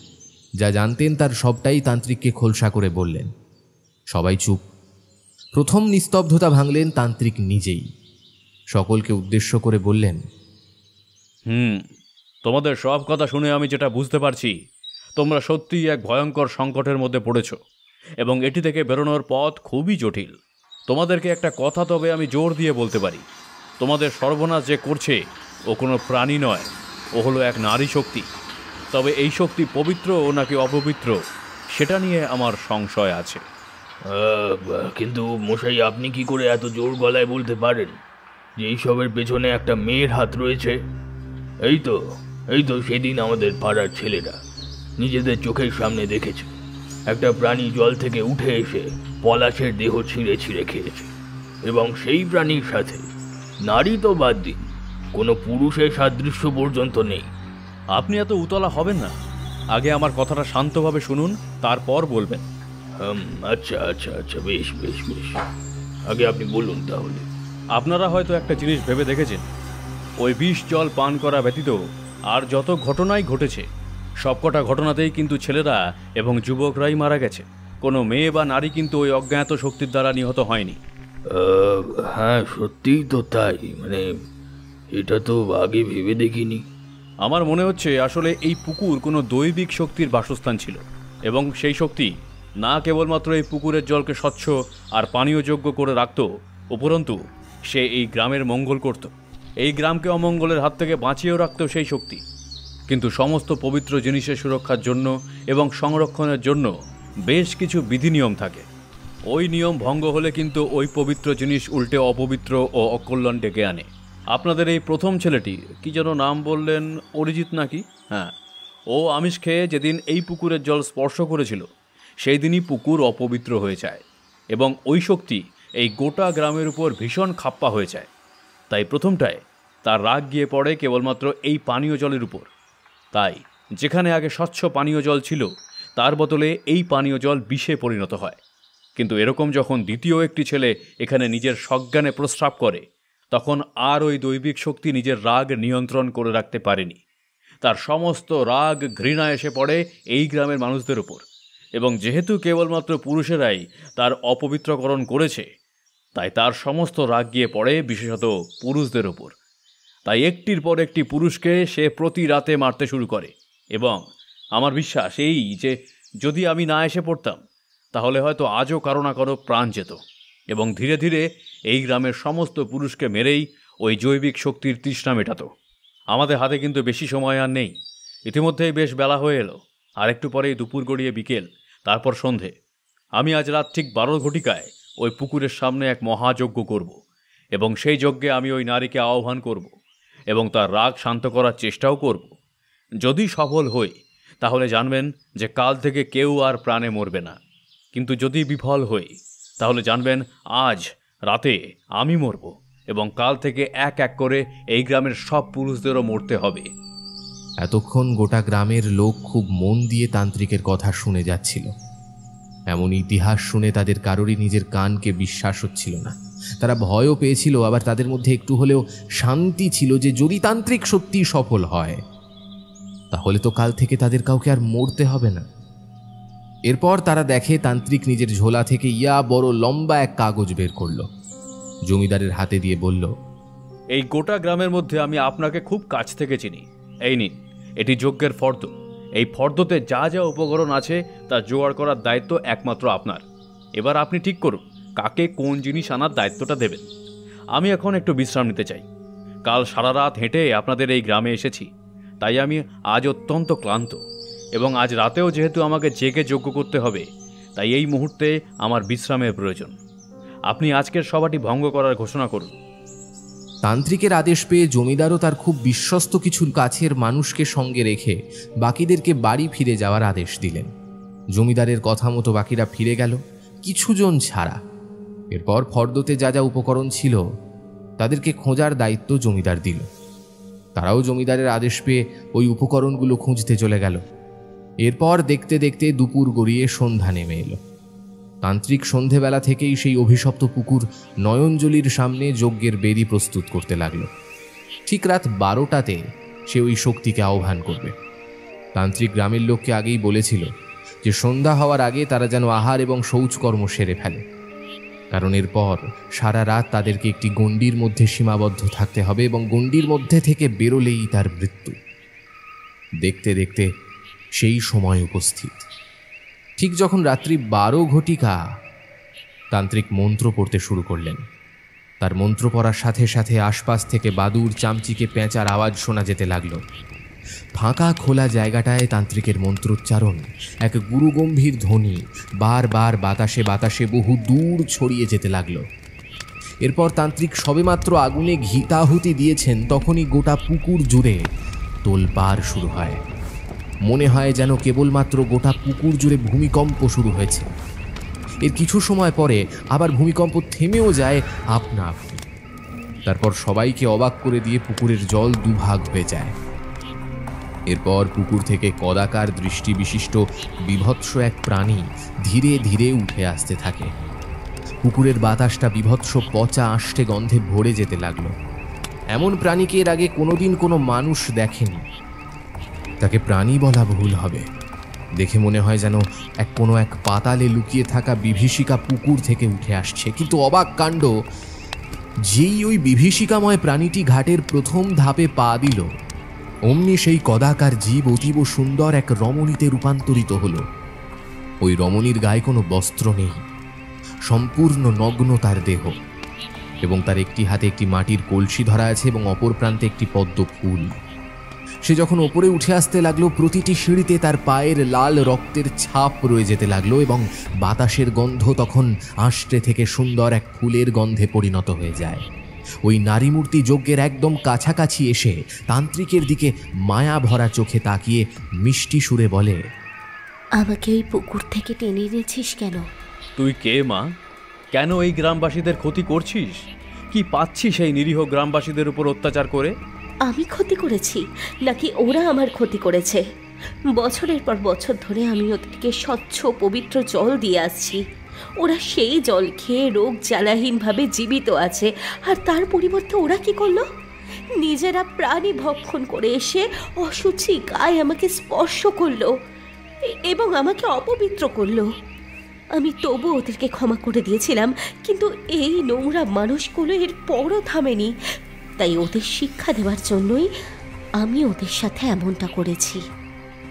[SPEAKER 1] যা জানতেন তার সবটাই তান্ত্রিককে খোলসা করে বললেন। সবাই চুপ। প্রথম নিস্তব্ধতা ভাঙলেন তান্ত্রিক নিজেই। সকলকে উদ্দেশ্য করে বললেন,
[SPEAKER 10] তোমাদের সব কথা শুনে আমি যেটা বুঝতে পারছি, তোমরা সত্যিই এক ভয়ঙ্কর সংকটের মধ্যে পড়েছ এবং এটি থেকে বেরোনোর পথ খুবই জটিল। তোমাদেরকে একটা কথা তবে আমি জোর দিয়ে বলতে পারি, তোমাদের সর্বনাশ যে করছে ও কোনো প্রাণী নয়, ও হলো এক নারী শক্তি। তবে এই শক্তি পবিত্র নাকি অপবিত্র সেটা নিয়ে আমার সংশয় আছে।
[SPEAKER 9] কিন্তু মশাই, আপনি কি করে এত জোর গলায় বলতে পারেন যে এইসবের পেছনে একটা মেয়ের হাত রয়েছে? এই তো সেদিন আমাদের পাড়ার ছেলেরা নিজেদের চোখের সামনে দেখেছে একটা প্রাণী জল থেকে উঠে এসে পলাশের দেহ ছিঁড়ে ছিঁড়ে খেয়েছে, এবং সেই প্রাণীর সাথে নারী তো বাদ দিন, কোনো পুরুষের সাদৃশ্য পর্যন্ত নেই।
[SPEAKER 10] আপনি এত উতলা হবেন না, আগে আমার কথাটা শান্তভাবে শুনুন, তারপর বলবেন।
[SPEAKER 9] আচ্ছা আচ্ছা আচ্ছা, বেশ বেশ বেশ, আগে আপনি বলুন তাহলে।
[SPEAKER 10] আপনারা হয়তো একটা জিনিস ভেবে দেখেছেন, ওই বিষ জল পান করা ব্যতীত আর যত ঘটনাই ঘটেছে সবকটা ঘটনাতেই কিন্তু ছেলেরা এবং যুবকরাই মারা গেছে। কোনো মেয়ে বা নারী কিন্তু ওই অজ্ঞাত শক্তির দ্বারা নিহত হয়নি।
[SPEAKER 9] হ্যাঁ, সত্যিই তো তাই। মানে এটা তো আগে ভেবে দেখিনি।
[SPEAKER 10] আমার মনে হচ্ছে আসলে এই পুকুর কোনো দৈবিক শক্তির বাসস্থান ছিল, এবং সেই শক্তি না কেবলমাত্র এই পুকুরের জলকে স্বচ্ছ আর পানীয়যোগ্য করে রাখত, উপরন্তু সে এই গ্রামের মঙ্গল করত, এই গ্রামকে অমঙ্গলের হাত থেকে বাঁচিয়েও রাখত সেই শক্তি। কিন্তু সমস্ত পবিত্র জিনিসের সুরক্ষার জন্য এবং সংরক্ষণের জন্য বেশ কিছু বিধিনিয়ম থাকে। ওই নিয়ম ভঙ্গ হলে কিন্তু ওই পবিত্র জিনিস উল্টে অপবিত্র ও অকল্যাণ ডেকে আনে। আপনাদের এই প্রথম ছেলেটি, কি যেন নাম বললেন, অরিজিৎ নাকি? হ্যাঁ, ও আমিষ খেয়ে যেদিন এই পুকুরের জল স্পর্শ করেছিল সেই দিনই পুকুর অপবিত্র হয়ে যায় এবং ওই শক্তি এই গোটা গ্রামের উপর ভীষণ খাপ্পা হয়ে যায়। তাই প্রথমটায় তার রাগ গিয়ে পড়ে কেবলমাত্র এই পানীয় জলের উপর। তাই যেখানে আগে স্বচ্ছ পানীয় জল ছিল তার বদলে এই পানীয় জল বিষে পরিণত হয়। কিন্তু এরকম যখন দ্বিতীয় একটি ছেলে এখানে নিজের সজ্ঞানে প্রস্রাব করে, তখন আর ওই দৈবিক শক্তি নিজের রাগ নিয়ন্ত্রণ করে রাখতে পারেনি। তার সমস্ত রাগ ঘৃণা এসে পড়ে এই গ্রামের মানুষদের উপর, এবং যেহেতু কেবলমাত্র পুরুষেরাই তার অপবিত্রকরণ করেছে, তাই তার সমস্ত রাগ গিয়ে পড়ে বিশেষত পুরুষদের ওপর। তাই একটির পর একটি পুরুষকে সে প্রতি রাতে মারতে শুরু করে। এবং আমার বিশ্বাস এই যে যদি আমি না এসে পড়তাম তাহলে হয়তো আজও কারো না কারো প্রাণ যেত, এবং ধীরে ধীরে এই গ্রামের সমস্ত পুরুষকে মেরেই ওই জৈবিক শক্তির তৃষ্ণা মেটাতো। আমাদের হাতে কিন্তু বেশি সময় আর নেই। ইতিমধ্যেই বেশ বেলা হয়ে এলো, আর একটু পরেই দুপুর গড়িয়ে বিকেল, তারপর সন্ধে। আমি আজ রাত ঠিক 12 ঘটিকায় ওই পুকুরের সামনে এক মহাযজ্ঞ করব, এবং সেই যজ্ঞে আমি ওই নারীকে আহ্বান করব এবং তার রাগ শান্ত করার চেষ্টাও করব। যদি সফল হই তাহলে জানবেন যে কাল থেকে কেউ আর প্রাণে মরবে না, কিন্তু যদি বিফল হই তাহলে জানবেন আজ রাতে আমি মরব, এবং কাল থেকে এক এক করে এই গ্রামের সব পুরুষদেরও মরতে হবে।
[SPEAKER 1] এতক্ষণ গোটা গ্রামের লোক খুব মন দিয়ে তান্ত্রিকের কথা শুনে যাচ্ছিল। এমন ইতিহাস শুনে তাদের কারোরই নিজের কানকে বিশ্বাস হচ্ছিল না। তারা ভয়ও পেয়েছিল, আবার তাদের মধ্যে একটু হলেও শান্তি ছিল যে যদি তান্ত্রিক সত্যিই সফল হয় তাহলে তো কাল থেকে তাদের কাউকে আর মরতে হবে না। এরপর তারা দেখে তান্ত্রিক নিজের ঝোলা থেকে বড় লম্বা এক কাগজ বের করল, জমিদারের হাতে দিয়ে বলল,
[SPEAKER 10] এই গোটা গ্রামের মধ্যে আমি আপনাকে খুব কাছ থেকে চিনি। এই নিন, এটি যজ্ঞের ফর্দ। এই ফর্দতে যা যা উপকরণ আছে তা জোগাড় করার দায়িত্ব একমাত্র আপনার। এবার আপনি ঠিক করুন কাকে কোন জিনিস আনার দায়িত্বটা দেবেন। আমি এখন একটু বিশ্রাম নিতে চাই। কাল সারা রাত হেঁটে আপনাদের এই গ্রামে এসেছি, তাই আমি আজ অত্যন্ত ক্লান্ত, এবং আজ রাতেও যেহেতু আমাকে জেগে যজ্ঞ করতে হবে, তাই এই মুহূর্তে আমার বিশ্রামের প্রয়োজন। আপনি আজকের সভাটি ভঙ্গ করার ঘোষণা করুন।
[SPEAKER 1] তান্ত্রিকের আদেশ পেয়ে জমিদারও তার খুব বিশ্বস্ত কিছু কাছের মানুষকে সঙ্গে রেখে বাকিদেরকে বাড়ি ফিরে যাওয়ার আদেশ দিলেন। জমিদারের কথা মতো বাকিরা ফিরে গেল, কিছুজন ছাড়া। এরপর ফর্দতে যা যা উপকরণ ছিল তাদেরকে খোঁজার দায়িত্ব জমিদার দিল। তারাও জমিদারের আদেশ পেয়ে ওই উপকরণগুলো খুঁজতে চলে গেল। এরপর দেখতে দেখতে দুপুর গড়িয়ে সন্ধ্যা নেমে এলো। তান্ত্রিক সন্ধেবেলা থেকেই সেই অভিশপ্ত পুকুর নয়নজলির সামনে যজ্ঞের বেদি প্রস্তুত করতে লাগলো। ঠিক রাত 12টাতে সে ওই শক্তিকে আহ্বান করবে। তান্ত্রিক গ্রামের লোককে আগেই বলেছিল যে সন্ধ্যা হওয়ার আগে তারা যেন আহার এবং শৌচকর্ম সেরে ফেলে, কারণ এরপর সারা রাত তাদেরকে একটি গণ্ডির মধ্যে সীমাবদ্ধ থাকতে হবে, এবং গণ্ডির মধ্যে থেকে বেরোলেই তার মৃত্যু। দেখতে দেখতে সেই সময় উপস্থিত। ঠিক যখন রাত্রি 12 ঘটিকা, তান্ত্রিক মন্ত্র পড়তে শুরু করলেন। তার মন্ত্র পড়ার সাথে সাথে আশপাশ থেকে বাদুড়, চামচিকে, পেঁচার আওয়াজ শোনা যেতে লাগলো। ফাঁকা খোলা জায়গাটায় তান্ত্রিকের মন্ত্রোচ্চারণ এক গুরুগম্ভীর ধ্বনি বারবার বাতাসে বাতাসে বহু দূর ছড়িয়ে যেতে লাগলো। এরপর তান্ত্রিক সবেমাত্র আগুনে ঘিতাহুতি দিয়েছেন, তখনই গোটা পুকুর জুড়ে তোলপাড় শুরু হয়। মনে হয় যেন কেবলমাত্র গোটা পুকুর জুড়ে ভূমিকম্প শুরু হয়েছে। এর কিছু সময় পরে আবার ভূমিকম্প থেমেও যায় আপনা আপনি। তারপর সবাইকে অবাক করে দিয়ে পুকুরের জল দুভাগ হয়ে যায়। এরপর পুকুর থেকে কদাকার দৃষ্টি বিশিষ্ট বিভৎস এক প্রাণী ধীরে ধীরে উঠে আসতে থাকে। পুকুরের বাতাসটা বিভৎস পচা আষ্টে গন্ধে ভরে যেতে লাগলো। এমন প্রাণীকে এর আগে কোনোদিন কোনো মানুষ দেখেনি। তাকে প্রাণী বলা ভুল হবে। দেখে মনে হয় যেন কোনো এক পাতালে লুকিয়ে থাকা বিভীষিকা পুকুর থেকে উঠে আসছে। কিন্তু অবাক কাণ্ড, যেই ওই বিভীষিকাময় প্রাণীটি ঘাটের প্রথম ধাপে পা দিল, অমনি সেই কদাকার জীব অতীব সুন্দর এক রমণীতে রূপান্তরিত হলো। ওই রমণীর গায়ে কোনো বস্ত্র নেই, সম্পূর্ণ নগ্ন তার দেহ, এবং তার একটি হাতে একটি মাটির কলসি ধরা আছে এবং অপর প্রান্তে একটি পদ্ম ফুল। সে যখন ওপরে উঠে আসতে লাগলো, প্রতিটি সিঁড়িতে তার পায়ের লাল রক্তের ছাপ রয়ে যেতে লাগলো, এবং বাতাসের গন্ধ তখন আষ্টে থেকে সুন্দর এক ফুলের গন্ধে পরিণত হয়ে যায়। ওই নারী মূর্তি যজ্ঞের একদম কাছাকাছি এসে তান্ত্রিকের দিকে মায়া ভরা চোখে তাকিয়ে মিষ্টি সুরে বলে,
[SPEAKER 3] আমাকে ওই পুকুর থেকে টেনে এনেছিস কেন?
[SPEAKER 10] তুই কে মা? কেন এই গ্রামবাসীদের ক্ষতি করছিস? কি পাচ্ছিস এই নিরীহ গ্রামবাসীদের উপর অত্যাচার করে?
[SPEAKER 3] আমি ক্ষতি করেছি নাকি ওরা আমার ক্ষতি করেছে? বছরের পর বছর ধরে আমি ওদেরকে স্বচ্ছ পবিত্র জল দিয়ে আসছি। ওরা সেই জল খেয়ে রোগ জ্বালাহীনভাবে জীবিত আছে, আর তার পরিবর্তে ওরা কি করলো? নিজেরা প্রাণী ভক্ষণ করে এসে অশুচি গায়ে আমাকে স্পর্শ করলো এবং আমাকে অপবিত্র করলো। আমি তবু ওদেরকে ক্ষমা করে দিয়েছিলাম, কিন্তু এই নোংরা মানুষগুলো এর পরও থামেনি। তাই ওদের শিক্ষা দেওয়ার জন্যই আমি ওদের সাথে এমনটা করেছি।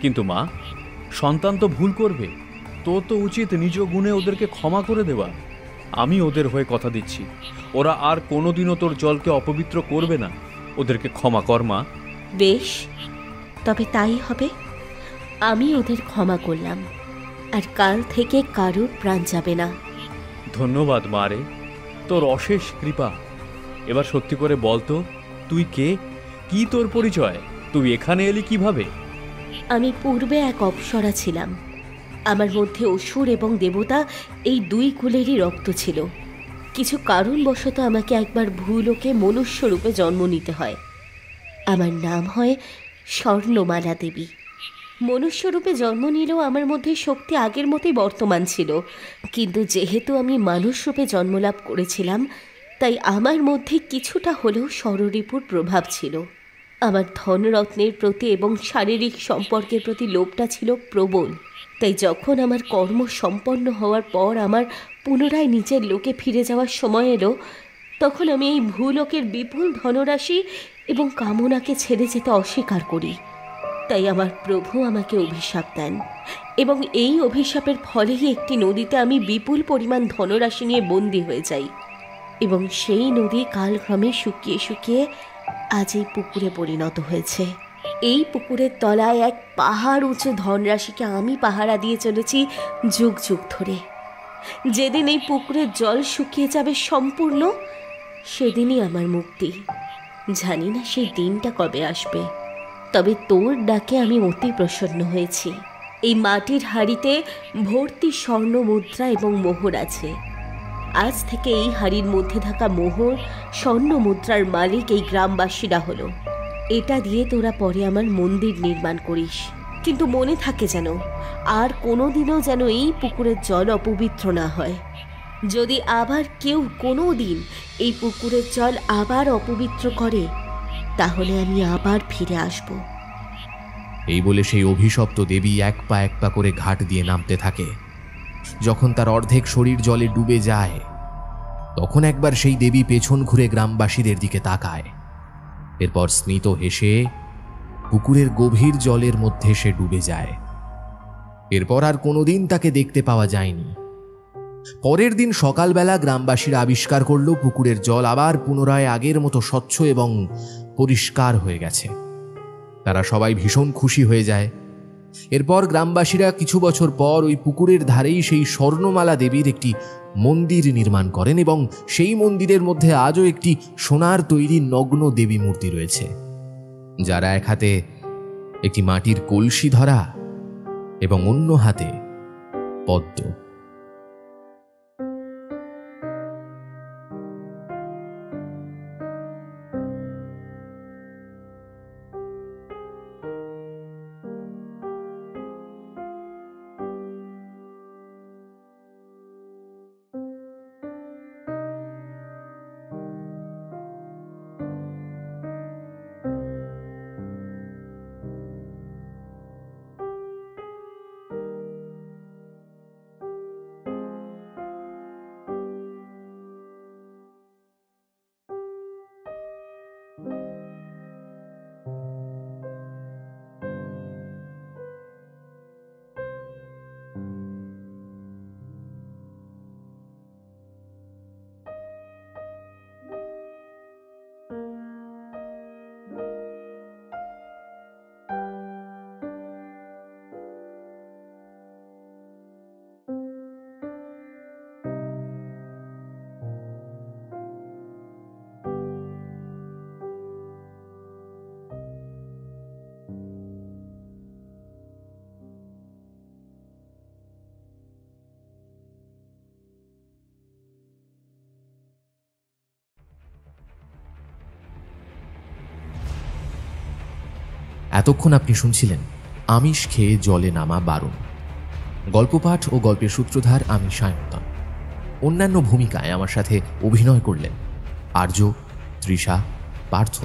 [SPEAKER 10] কিন্তু মা, সন্তান তো ভুল করবে, তোর তো উচিত নিজ গুণে ওদেরকে ক্ষমা করে দেওয়া। আমি ওদের হয়ে কথা দিচ্ছি, ওরা আর কোনোদিনও তোর জলকে অপবিত্র করবে না। ওদেরকে ক্ষমা কর মা।
[SPEAKER 3] বেশ, তবে তাই হবে। আমি ওদের ক্ষমা করলাম, আর কাল থেকে কারোর প্রাণ যাবে না।
[SPEAKER 10] ধন্যবাদ মা রে, তোর অশেষ কৃপা। এবার সত্যি করে বলতো, তুই কে, কি তোর পরিচয়? তুই এখানে এলি কিভাবে?
[SPEAKER 3] আমি পূর্বে এক অপ্সরা ছিলাম। আমার মধ্যে অসুর এবং দেবতা এই দুই কুলেরই রক্ত ছিল। কিছু কারণবশত আমাকে একবার ভূলোকে মনুষ্য রূপে জন্ম নিতে হয়। আমার নাম হয় স্বর্ণমালা দেবী। মনুষ্য রূপে জন্ম নিলেও আমার মধ্যে শক্তি আগের মতোই বর্তমান ছিল, কিন্তু যেহেতু আমি মানুষ রূপে জন্মলাভ করেছিলাম, তাই আমার মধ্যে কিছুটা হলেও ষড়রিপুর প্রভাব ছিল। আমার ধনরত্নের প্রতি এবং শারীরিক সম্পর্কের প্রতি লোভটা ছিল প্রবল। তাই যখন আমার কর্ম সম্পন্ন হওয়ার পর আমার পুনরায় নিজের লোকে ফিরে যাওয়ার সময় এলো, তখন আমি এই ভূলোকের বিপুল ধনরাশি এবং কামনাকে ছেড়ে যেতে অস্বীকার করি। তাই আমার প্রভু আমাকে অভিশাপ দেন, এবং এই অভিশাপের ফলেই একটি নদীতে আমি বিপুল পরিমাণ ধনরাশি নিয়ে বন্দী হয়ে যাই, এবং সেই নদী কালক্রমে শুকিয়ে শুকিয়ে আজ এই পুকুরে পরিণত হয়েছে। এই পুকুরের তলায় এক পাহাড় উঁচু ধনরাশিকে আমি পাহারা দিয়ে চলেছি যুগ যুগ ধরে। যেদিন এই পুকুরের জল শুকিয়ে যাবে সম্পূর্ণ, সেদিনই আমার মুক্তি। জানি না সেই দিনটা কবে আসবে, তবে তোর ডাকে আমি অতি প্রসন্ন হয়েছি। এই মাটির হাঁড়িতে ভর্তি স্বর্ণ মুদ্রা এবং মোহর আছে। আজ থেকে এই হাড়ির মধ্যে থাকা মোহর, স্বর্ণ মুদ্রার মালিক এই গ্রামবাসীরা হলো। এটা দিয়ে তোরা পরে আমার মন্দির নির্মাণ করিস, কিন্তু মনে থাকে যেন আর কোনোদিনও যেন এই পুকুরের জল অপবিত্র না হয়। যদি আবার কেউ কোনো দিন এই পুকুরের জল আবার অপবিত্র করে, তাহলে আমি আবার ফিরে আসব।
[SPEAKER 1] এই বলে সেই অভিশপ্ত দেবী এক পা করে ঘাট দিয়ে নামতে থাকে। যখন তার অর্ধেক শরীর জলে ডুবে যায়, তখন একবার সেই দেবী পেছন ঘুরে গ্রামবাসীদের দিকে তাকায়। এরপর স্মিত হেসে পুকুরের গভীর জলের মধ্যে সে ডুবে যায়। এরপর আর কোনোদিন তাকে দেখতে পাওয়া যায়নি। পরের দিন সকালবেলা গ্রামবাসীরা আবিষ্কার করল পুকুরের জল আবার পুনরায় আগের মতো স্বচ্ছ এবং পরিষ্কার হয়ে গেছে। তারা সবাই ভীষণ খুশি হয়ে যায়। এরপর গ্রামবাসীরা কিছু বছর পর ওই পুকুরের ধারেই সেই স্বর্ণমালা দেবীর একটি মন্দির নির্মাণ করেন, এবং সেই মন্দিরের মধ্যে আজও একটি সোনার তৈরি নগ্ন দেবী মূর্তি রয়েছে, যারা এক হাতে একটি মাটির কলসি ধরা এবং অন্য হাতে পদ্ম। এতক্ষণ আপনি শুনছিলেন আমিষ খেয়ে জলে নামা বারণ। গল্পপাঠ ও গল্পের সূত্রধার আমি সায়ন্তন। অন্যান্য ভূমিকায় আমার সাথে অভিনয় করলেন আর্য, তৃষা, পার্থ,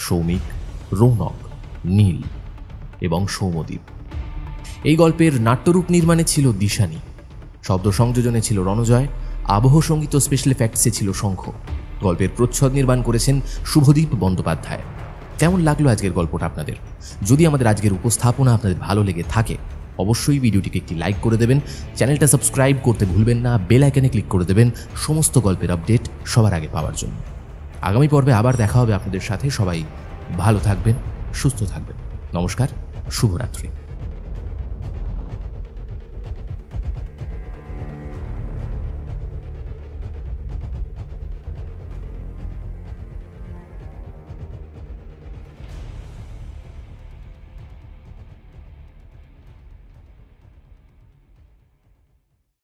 [SPEAKER 1] সৌমিক, রৌনক, নীল এবং সৌমদ্বীপ। এই গল্পের নাট্যরূপ নির্মাণে ছিল দিশানি। শব্দ সংযোজনে ছিল রণজয়, আবহ সঙ্গীত ও স্পেশাল এফেক্টসে ছিল শঙ্খ। গল্পের প্রচ্ছদ নির্মাণ করেছেন শুভদীপ বন্দ্যোপাধ্যায়। কেমন লাগলো আজকের গল্পটা আপনাদের? যদি আমাদের আজকের উপস্থাপনা আপনাদের ভালো লেগে থাকে অবশ্যই ভিডিওটিকে একটি লাইক করে দেবেন, চ্যানেলটা সাবস্ক্রাইব করতে ভুলবেন না, বেল আইকনে ক্লিক করে দেবেন সমস্ত গল্পের আপডেট সবার আগে পাওয়ার জন্য। আগামী পর্বে আবার দেখা হবে আপনাদের সাথে। সবাই ভালো থাকবেন, সুস্থ থাকবেন। নমস্কার, শুভরাত্রি।